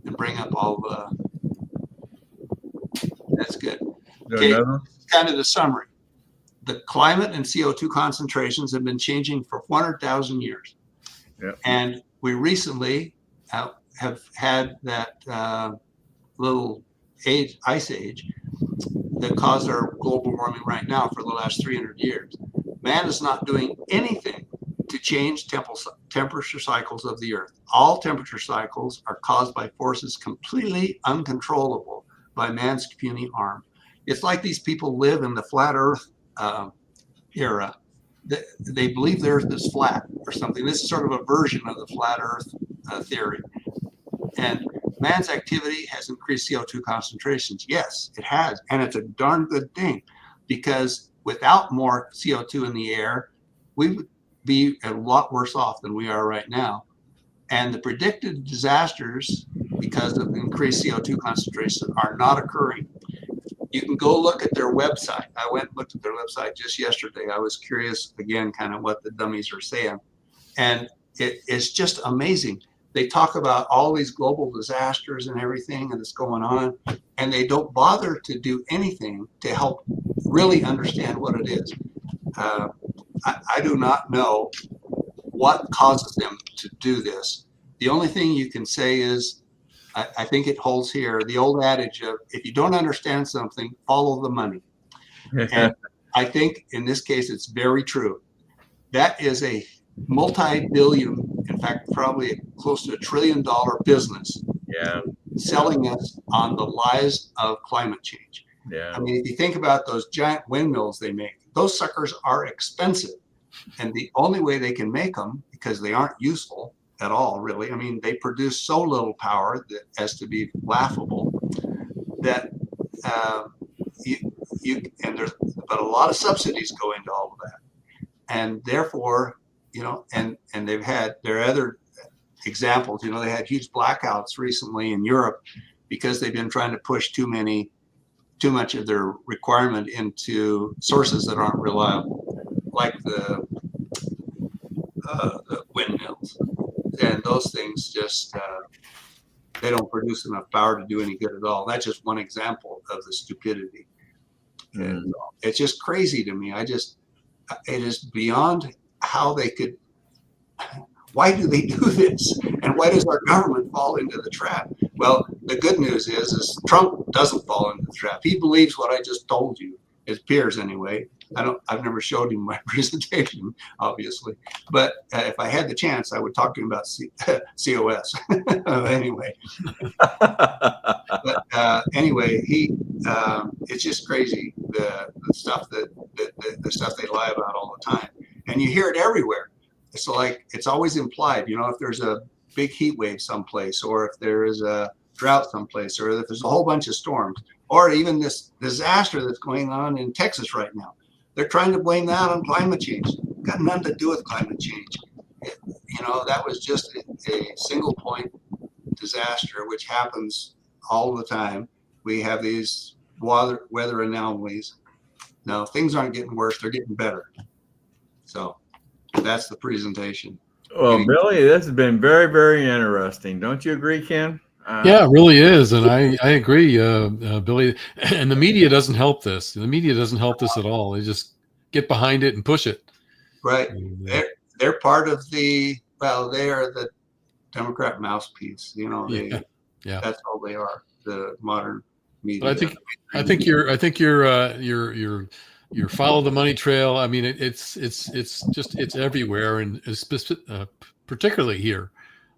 and bring up all the. That's good. Okay, kind of the summary. The climate and CO2 concentrations have been changing for 100,000 years. Yep. And we recently have had that little ice age that caused our global warming right now for the last 300 years. Man is not doing anything to change temperature cycles of the earth. All temperature cycles are caused by forces completely uncontrollable by man's puny arm. It's like these people live in the flat earth era. They believe the earth is flat or something. This is sort of a version of the flat earth theory. And man's activity has increased CO2 concentrations. Yes, it has. And it's a darn good thing, because without more CO2 in the air, we would be a lot worse off than we are right now. And the predicted disasters, because of increased CO2 concentration, are not occurring. You can go look at their website. I went and looked at their website just yesterday. I was curious, again, kind of what the dummies are saying. And it's just amazing. they talk about all these global disasters and everything that's going on, and they don't bother to do anything to help really understand what it is. I do not know what causes them to do this. The only thing you can say is, I think it holds here, the old adage of, if you don't understand something, follow the money. And I think in this case, it's very true. That is a multi-billion, in fact, probably close to $1 trillion business. Yeah. Selling us on the lies of climate change. Yeah. I mean, if you think about those giant windmills they make, those suckers are expensive. And the only way they can make them, because they aren't useful at all, really. I mean, they produce so little power that as to be laughable, that and there's, but a lot of subsidies go into all of that. And therefore, you know, and they've had, there are other examples, you know, they had huge blackouts recently in Europe because they've been trying to push too much of their requirement into sources that aren't reliable, like the windmills. And those things just, they don't produce enough power to do any good at all. That's just one example of the stupidity. And it's just crazy to me. It is beyond how they could, why do they do this? And why does our government fall into the trap? Well, the good news is Trump doesn't fall into the trap. He believes what I just told you. It appears anyway. I've never showed him my presentation, obviously. But if I had the chance, I would talk to him about COS. Anyway. But anyway, it's just crazy, the stuff the stuff they lie about all the time. And you hear it everywhere. It's like, it's always implied, you know, if there's a big heat wave someplace, or if there is a drought someplace, or if there's a whole bunch of storms, or even this disaster that's going on in Texas right now. They're trying to blame that on climate change. Got nothing to do with climate change. You know, that was just a single point disaster, which happens all the time. We have these weather anomalies. No, things aren't getting worse. They're getting better. So that's the presentation. Well, Billy, this has been very, very interesting. Don't you agree, Ken? Yeah, it really is. And I agree, Billy. And the media doesn't help this. The media doesn't help this at all. They just get behind it and push it. Right. And, they're part of they are the Democrat mouthpiece. You know, yeah. That's all they are, the modern media. But I think your follow the money trail. I mean, it's everywhere, and particularly here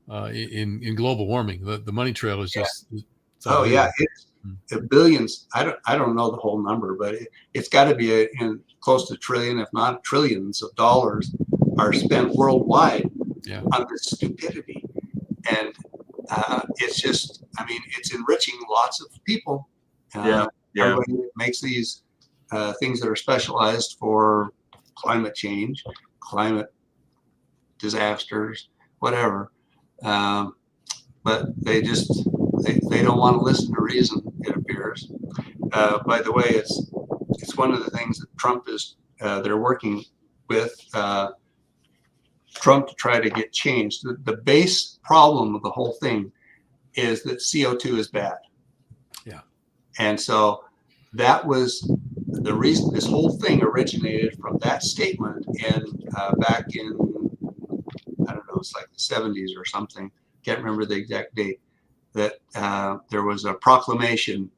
in global warming. The money trail is just. Oh yeah, it's billions. I don't know the whole number, but it's got to be in close to trillion, if not trillions of dollars are spent worldwide on this stupidity. And it's just, I mean, it's enriching lots of people. Everybody makes these things that are specialized for climate change, climate disasters, whatever. But they don't want to listen to reason, it appears. By the way, it's one of the things that Trump is, they're working with Trump to try to get changed. The base problem of the whole thing is that CO2 is bad. Yeah. And so that was the reason this whole thing originated from that statement. And back in, I don't know, it's like the 70s or something. Can't remember the exact date. That there was a proclamation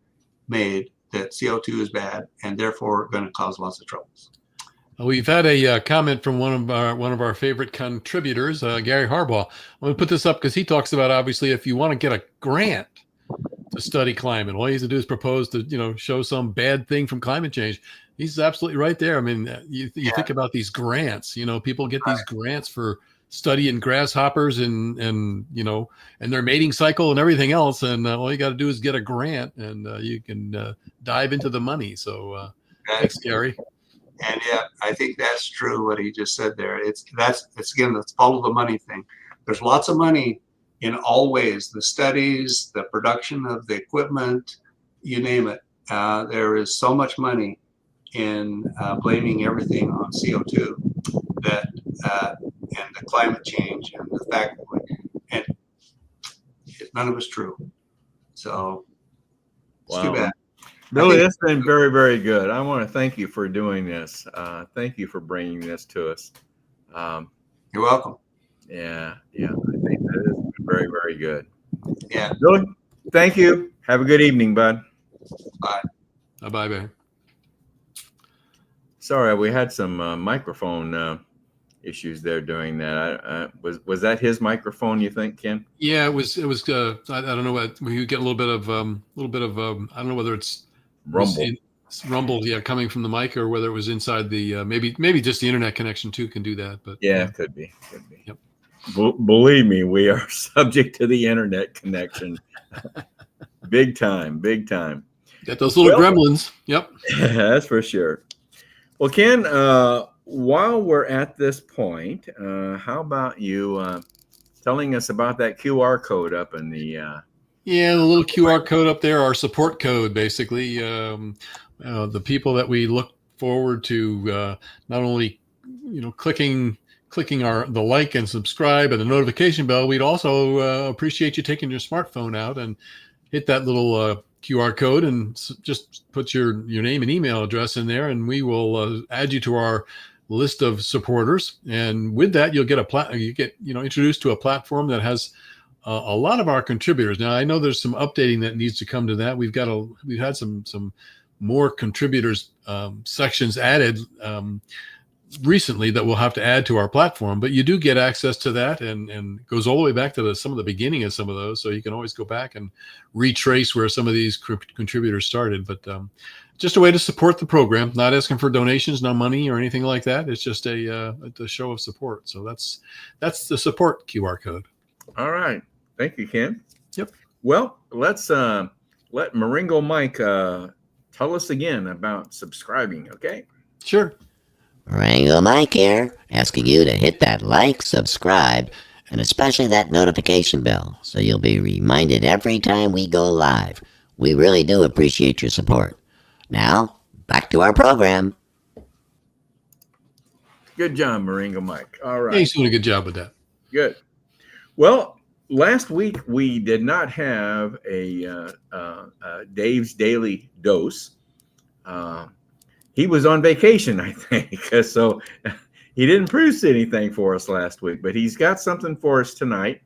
made that CO2 is bad and therefore going to cause lots of troubles. We've had a comment from one of our favorite contributors, Gary Harbaugh. I'm going to put this up because he talks about, obviously, if you want to get a grant to study climate, all you have to do is propose to, show some bad thing from climate change. He's absolutely right there. I mean, you think about these grants. People get these grants for studying grasshoppers and their mating cycle and everything else, and all you got to do is get a grant, and you can dive into the money. So thanks, Gary. And yeah, I think that's true what he just said there. It's again, let's follow the money thing. There's lots of money in all ways, the studies, the production of the equipment, you name it. There is so much money in blaming everything on CO2 that and the climate change and the fact that none of it's true. So it's too Wow. bad. Billy, it's been very, very good. I want to thank you for doing this. Thank you for bringing this to us. You're welcome. Yeah. I think that has been very, very good. Yeah. Billy, thank you. Have a good evening, bud. Bye. Bye, bye. Sorry, we had some microphone issues there during that. Was that his microphone, you think, Ken? Yeah, it was. I don't know what we get a little bit of I don't know whether it's Rumble. rumble, yeah, coming from the mic, or whether it was inside the maybe just the internet connection too can do that. But Yeah, could be. Yep. Believe me, we are subject to the internet connection. Big time. Got those little gremlins. Yep. That's for sure. Well, Ken, while we're at this point, how about you telling us about that QR code up in the Yeah, the little QR code up there, our support code, basically. The people that we look forward to not only clicking the like and subscribe and the notification bell, we'd also appreciate you taking your smartphone out and hit that little QR code and just put your name and email address in there, and we will add you to our list of supporters. And with that, you'll get introduced to a platform that has a lot of our contributors. Now, I know there's some updating that needs to come to that. We've had some more contributors sections added recently that we'll have to add to our platform, but you do get access to that, and it goes all the way back to some of the beginning of some of those, so you can always go back and retrace where some of these contributors started. But just a way to support the program, not asking for donations, no money or anything like that. It's just a show of support. So that's the support QR code. All right. Thank you, Ken. Yep. Well, let's let Maringo Mike tell us again about subscribing, okay? Sure. Rango Mike here, asking you to hit that like, subscribe, and especially that notification bell, so you'll be reminded every time we go live. We really do appreciate your support. Now, back to our program. Good job, Maringo Mike. All right. Yeah, he's doing a good job with that. Good. Well, last week we did not have a Dave's Daily Dose. He was on vacation, I think, so he didn't produce anything for us last week. But he's got something for us tonight,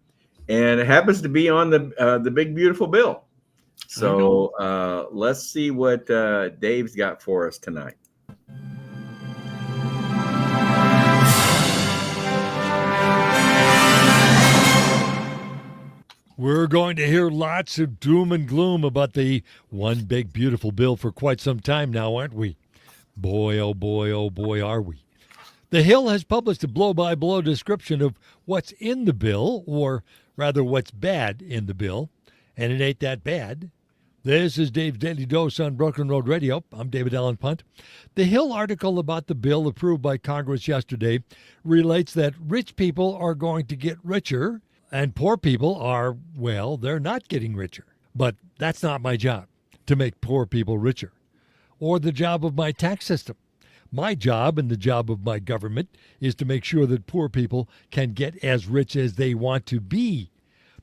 and it happens to be on the big beautiful bill. So let's see what Dave's got for us tonight. We're going to hear lots of doom and gloom about the one big beautiful bill for quite some time now, aren't we? Boy, oh boy, are we. The Hill has published a blow-by-blow description of what's in the bill, or rather what's bad in the bill, and it ain't that bad. This is Dave's Daily Dose on Broken Road Radio. I'm David Allen Punt. The Hill article about the bill approved by Congress yesterday relates that rich people are going to get richer, and poor people are, well, they're not getting richer. But that's not my job, to make poor people richer, or the job of my tax system. My job and the job of my government is to make sure that poor people can get as rich as they want to be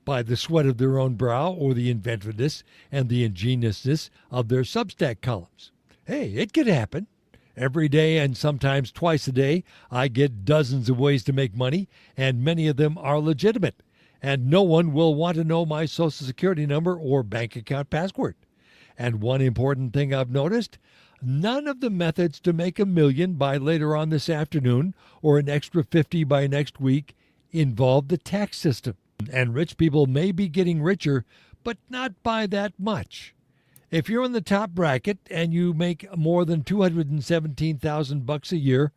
by the sweat of their own brow or the inventiveness and the ingeniousness of their Substack columns. Hey, it could happen. Every day and sometimes twice a day, I get dozens of ways to make money, and many of them are legitimate. And no one will want to know my Social Security number or bank account password. And one important thing I've noticed, none of the methods to make $1 million by later on this afternoon or an extra 50 by next week involve the tax system. And rich people may be getting richer, but not by that much. If you're in the top bracket and you make more than $217,000 a year,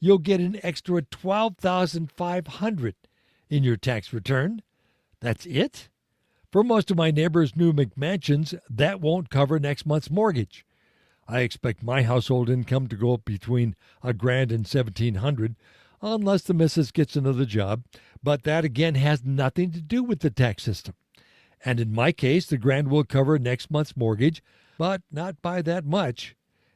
you'll get an extra $12,500 in your tax return. That's it? For most of my neighbors' new McMansions, that won't cover next month's mortgage. I expect my household income to go up between $1,000 and $1,700, unless the missus gets another job, but that again has nothing to do with the tax system. And in my case, the grand will cover next month's mortgage, but not by that much.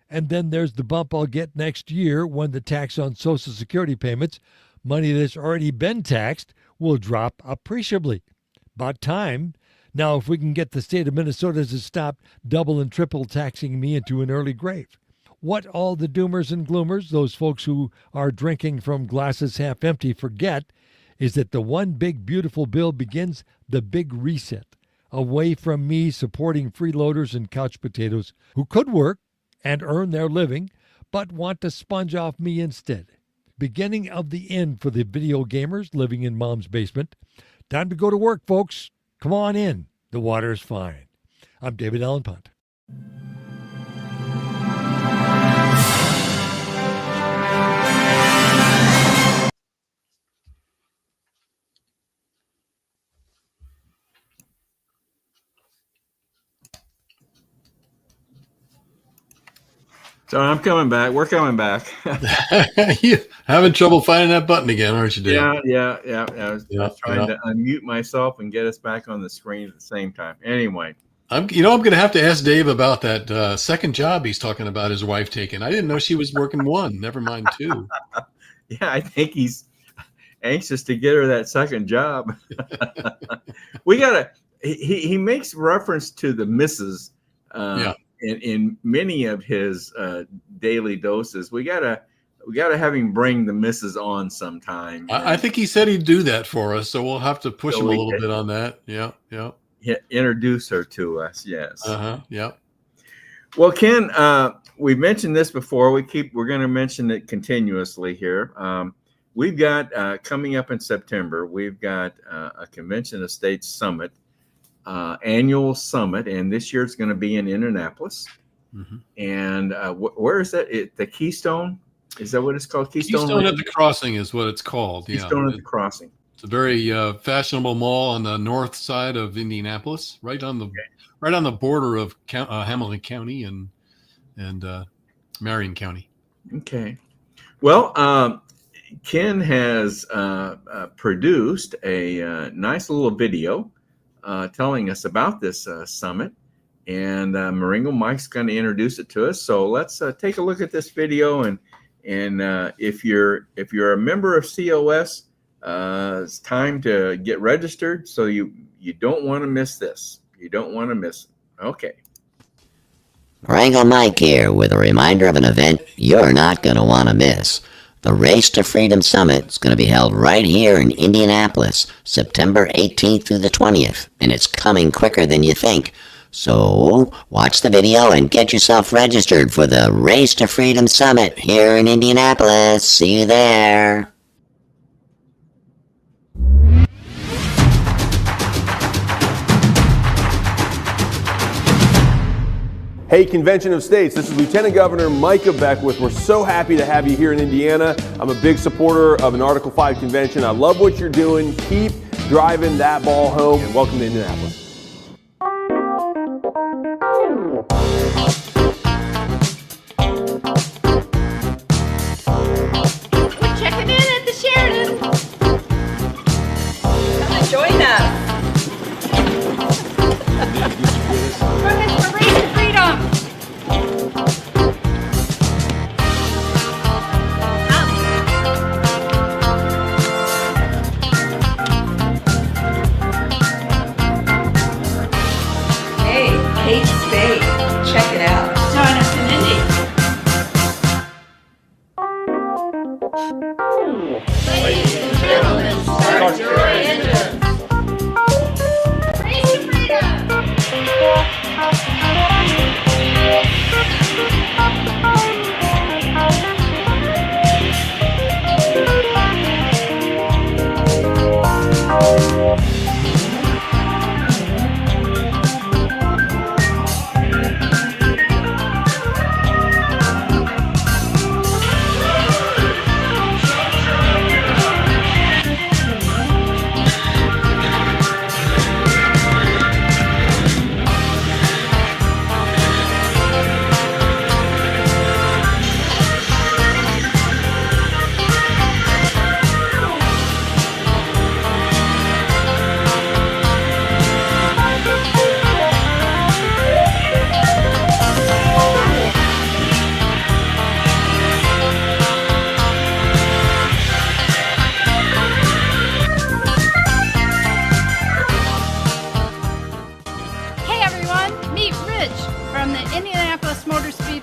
And then there's the bump I'll get next year when the tax on Social Security payments, money that's already been taxed, will drop appreciably. About time. Now, if we can get the state of Minnesota to stop double and triple taxing me into an early grave. What all the doomers and gloomers, those folks who are drinking from glasses half empty, forget is that the one big beautiful bill begins the big reset, away from me supporting freeloaders and couch potatoes who could work and earn their living, but want to sponge off me instead. Beginning of the end for the video gamers living in mom's basement. Time to go to work, folks. Come on in. The water's fine. I'm David Allen Pont. So I'm coming back. We're coming back. You having trouble finding that button again, aren't you, Dave? Yeah. I was trying to unmute myself and get us back on the screen at the same time. Anyway. I'm going to have to ask Dave about that second job he's talking about his wife taking. I didn't know she was working one, never mind two. Yeah, I think he's anxious to get her that second job. He makes reference to the missus in many of his daily doses. We gotta have him bring the missus on sometime. I think he said he'd do that for us, so we'll have to push him a little bit on that. Yeah. Introduce her to us. Yes. Yeah. Well, Ken, we've mentioned this before. We're going to mention it continuously here. We've got coming up in September. We've got a Convention of States Summit, annual summit, and this year it's going to be in Indianapolis. Mm-hmm. And where is that? The Keystone? Is that what it's called? Keystone at the Crossing is what it's called. Keystone at the Crossing. It's a very fashionable mall on the north side of Indianapolis, right on the border of Hamilton County and Marion County. Okay. Well, Ken has produced a nice little video telling us about this summit, and Maringo Mike's going to introduce it to us. So let's take a look at this video, and if you're a member of COS, it's time to get registered. So you don't want to miss this. You don't want to miss it. Okay. Maringo Mike here with a reminder of an event you're not going to want to miss. The Race to Freedom Summit is going to be held right here in Indianapolis, September 18th through the 20th, and it's coming quicker than you think. So watch the video and get yourself registered for the Race to Freedom Summit here in Indianapolis. See you there. Hey, Convention of States, this is Lieutenant Governor Micah Beckwith. We're so happy to have you here in Indiana. I'm a big supporter of an Article 5 convention. I love what you're doing. Keep driving that ball home, and welcome to Indianapolis. We're checking in at the Sheridan. Come and join us. Friends for Race to Freedom. Hey, Kate Spade. Check it out. Join us in Indy. Ladies and gentlemen, start your engines. Race to Freedom.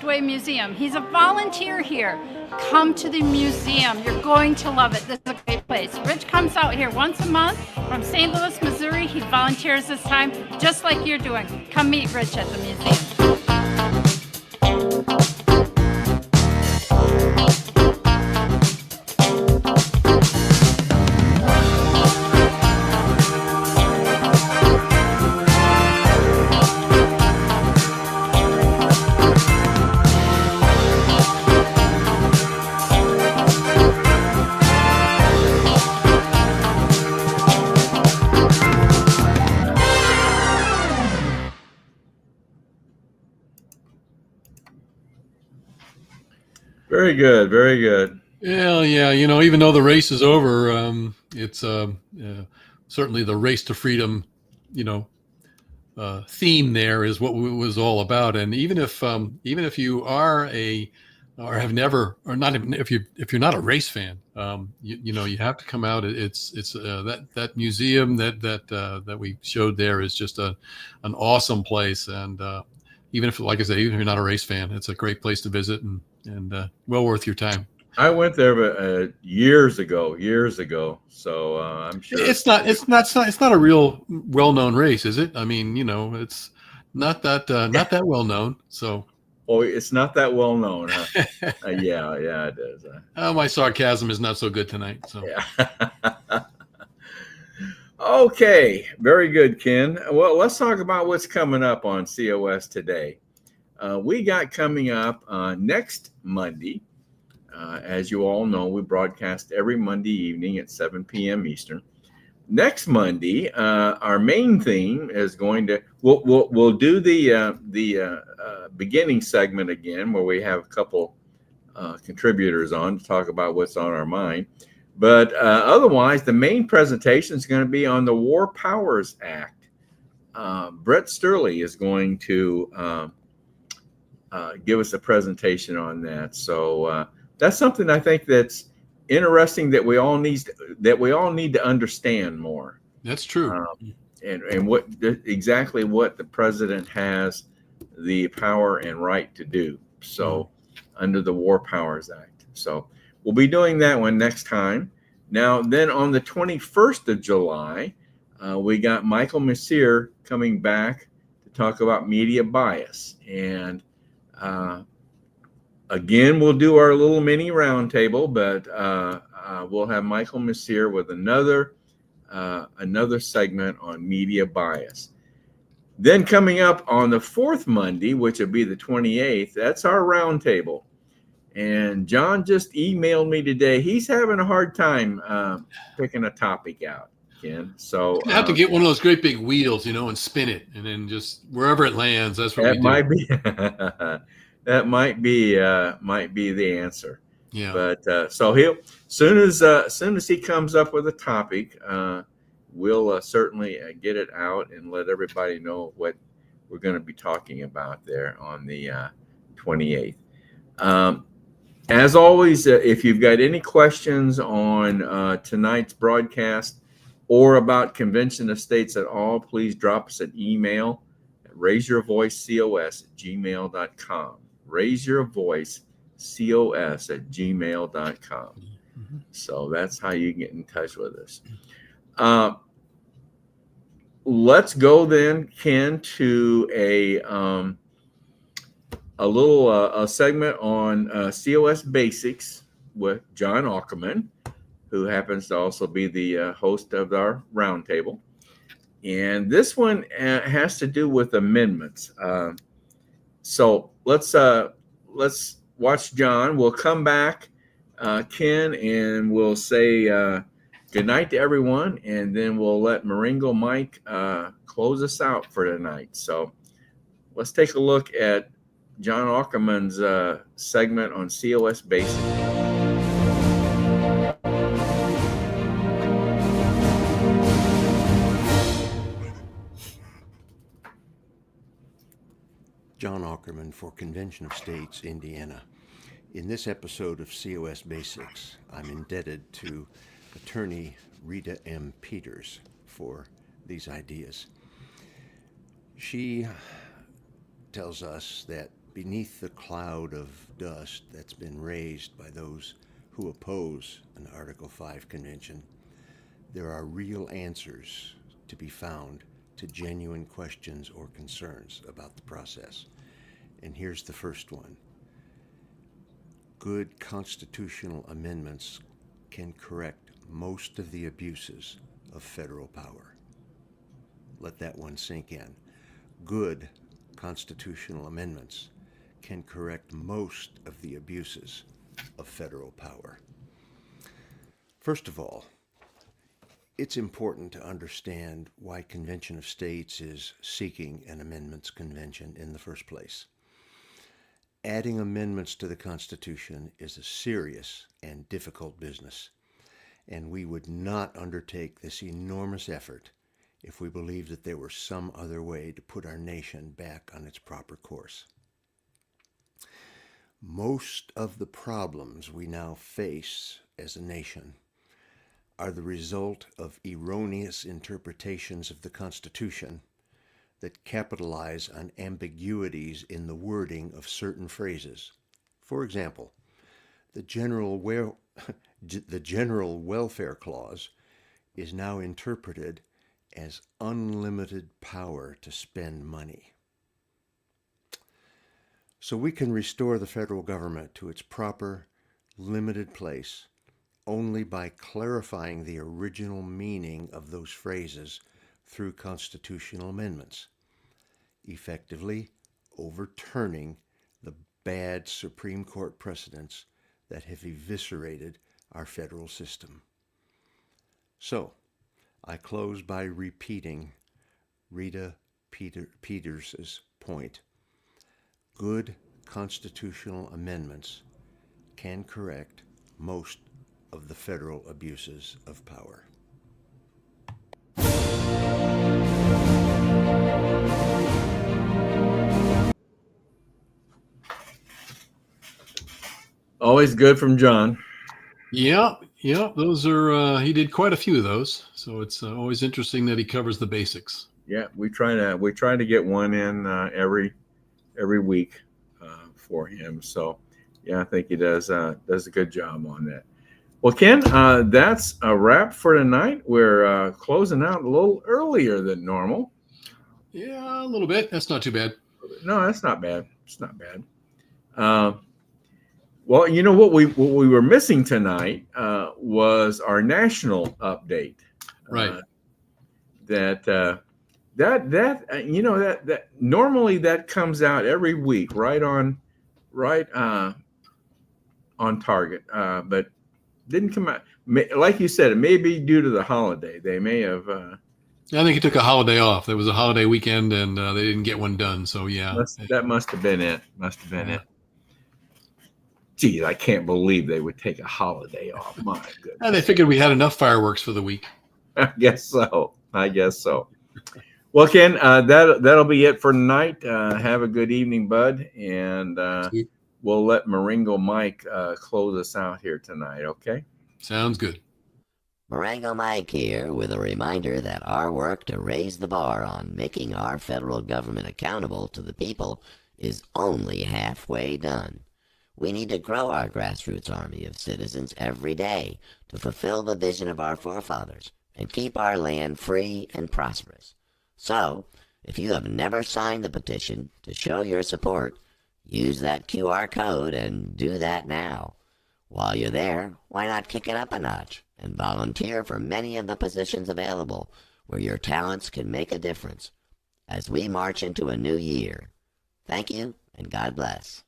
Ridgeway Museum. He's a volunteer here. Come to the museum. You're going to love it. This is a great place. Rich comes out here once a month from St. Louis, Missouri. He volunteers this time, just like you're doing. Come meet Rich at the museum. Very good. Very good. Yeah. Even though the race is over, it's certainly the race to freedom, theme there is what it was all about. And even if you are or have never, or not even if you're not a race fan, you have to come out. It's that museum that we showed there is just an awesome place. And even if, like I said, even if you're not a race fan, it's a great place to visit and well worth your time. I went there, but years ago. So I'm sure It's not a real well-known race, is it? I mean, it's not that well known. So, oh, it's not that well known, huh? Yeah, it is. My sarcasm is not so good tonight. So, yeah. Okay, very good, Ken. Well, let's talk about what's coming up on COS today. We got coming up next Monday. As you all know, we broadcast every Monday evening at 7 p.m. Eastern. Next Monday, our main theme is we'll do the beginning segment again, where we have a couple contributors on to talk about what's on our mind. But otherwise, the main presentation is going to be on the War Powers Act. Brett Sturley is going to give us a presentation on that. So that's something I think that's interesting that we all need to understand more. That's true. And exactly what the president has the power and right to do. So under the War Powers Act. So we'll be doing that one next time. Now, then on the 21st of July, we got Michael Messier coming back to talk about media bias. And again, we'll do our little mini roundtable, but we'll have Michael Messier with another segment on media bias. Then coming up on the fourth Monday, which will be the 28th, that's our roundtable. And John just emailed me today. He's having a hard time picking a topic out, Ken. So you have to get one of those great big wheels, and spin it, and then just wherever it lands, that's what that we might do. Be that might be the answer. Yeah. But so he'll soon as he comes up with a topic, we'll certainly get it out and let everybody know what we're going to be talking about there on the 28th. As always, if you've got any questions on tonight's broadcast or about Convention of States at all, please drop us an email at raiseyourvoicecos@gmail.com. raiseyourvoicecos@gmail.com. Mm-hmm. So that's how you get in touch with us. Let's go then, Ken, to a little segment on COS Basics with John Ackerman, who happens to also be the host of our roundtable. And this one has to do with amendments. So let's watch John. We'll come back, Ken, and we'll say good night to everyone, and then we'll let Maringo Mike close us out for tonight. So let's take a look at John Ackerman's segment on COS Basics. John Ackerman for Convention of States, Indiana. In this episode of COS Basics, I'm indebted to attorney Rita M. Peters for these ideas. She tells us that beneath the cloud of dust that's been raised by those who oppose an Article 5 convention, there are real answers to be found to genuine questions or concerns about the process. And here's the first one. Good constitutional amendments can correct most of the abuses of federal power. Let that one sink in. Good constitutional amendments can correct most of the abuses of federal power. First of all, it's important to understand why Convention of States is seeking an amendments convention in the first place. Adding amendments to the Constitution is a serious and difficult business, and we would not undertake this enormous effort if we believed that there were some other way to put our nation back on its proper course. Most of the problems we now face as a nation are the result of erroneous interpretations of the Constitution that capitalize on ambiguities in the wording of certain phrases. For example, the general welfare clause is now interpreted as unlimited power to spend money. So we can restore the federal government to its proper, limited place only by clarifying the original meaning of those phrases through constitutional amendments, effectively overturning the bad Supreme Court precedents that have eviscerated our federal system. So, I close by repeating Rita Peters' point. Good constitutional amendments can correct most of the federal abuses of power. Always good from John. Yeah, those are, he did quite a few of those. So it's always interesting that he covers the basics. Yeah, we try to get one in every week for him. So yeah, I think he does a good job on that. Well, Ken, that's a wrap for tonight. We're closing out a little earlier than normal. Yeah, a little bit. That's not too bad. No, that's not bad. It's not bad. Well, you know what we were missing tonight was our national update. Right. That normally that comes out every week, right on target, but didn't come out. Like you said, it may be due to the holiday. They may have. I think he took a holiday off. There was a holiday weekend, and they didn't get one done. So yeah, that must have been it. It. Geez, I can't believe they would take a holiday off. My goodness. And they figured we had enough fireworks for the week. I guess so. Well, Ken, that'll be it for tonight. Have a good evening, bud, and we'll let Marengo Mike close us out here tonight. Okay. Sounds good. Marengo Mike here with a reminder that our work to raise the bar on making our federal government accountable to the people is only halfway done. We need to grow our grassroots army of citizens every day to fulfill the vision of our forefathers and keep our land free and prosperous. So, if you have never signed the petition to show your support, use that QR code and do that now. While you're there, why not kick it up a notch and volunteer for many of the positions available where your talents can make a difference as we march into a new year. Thank you, and God bless.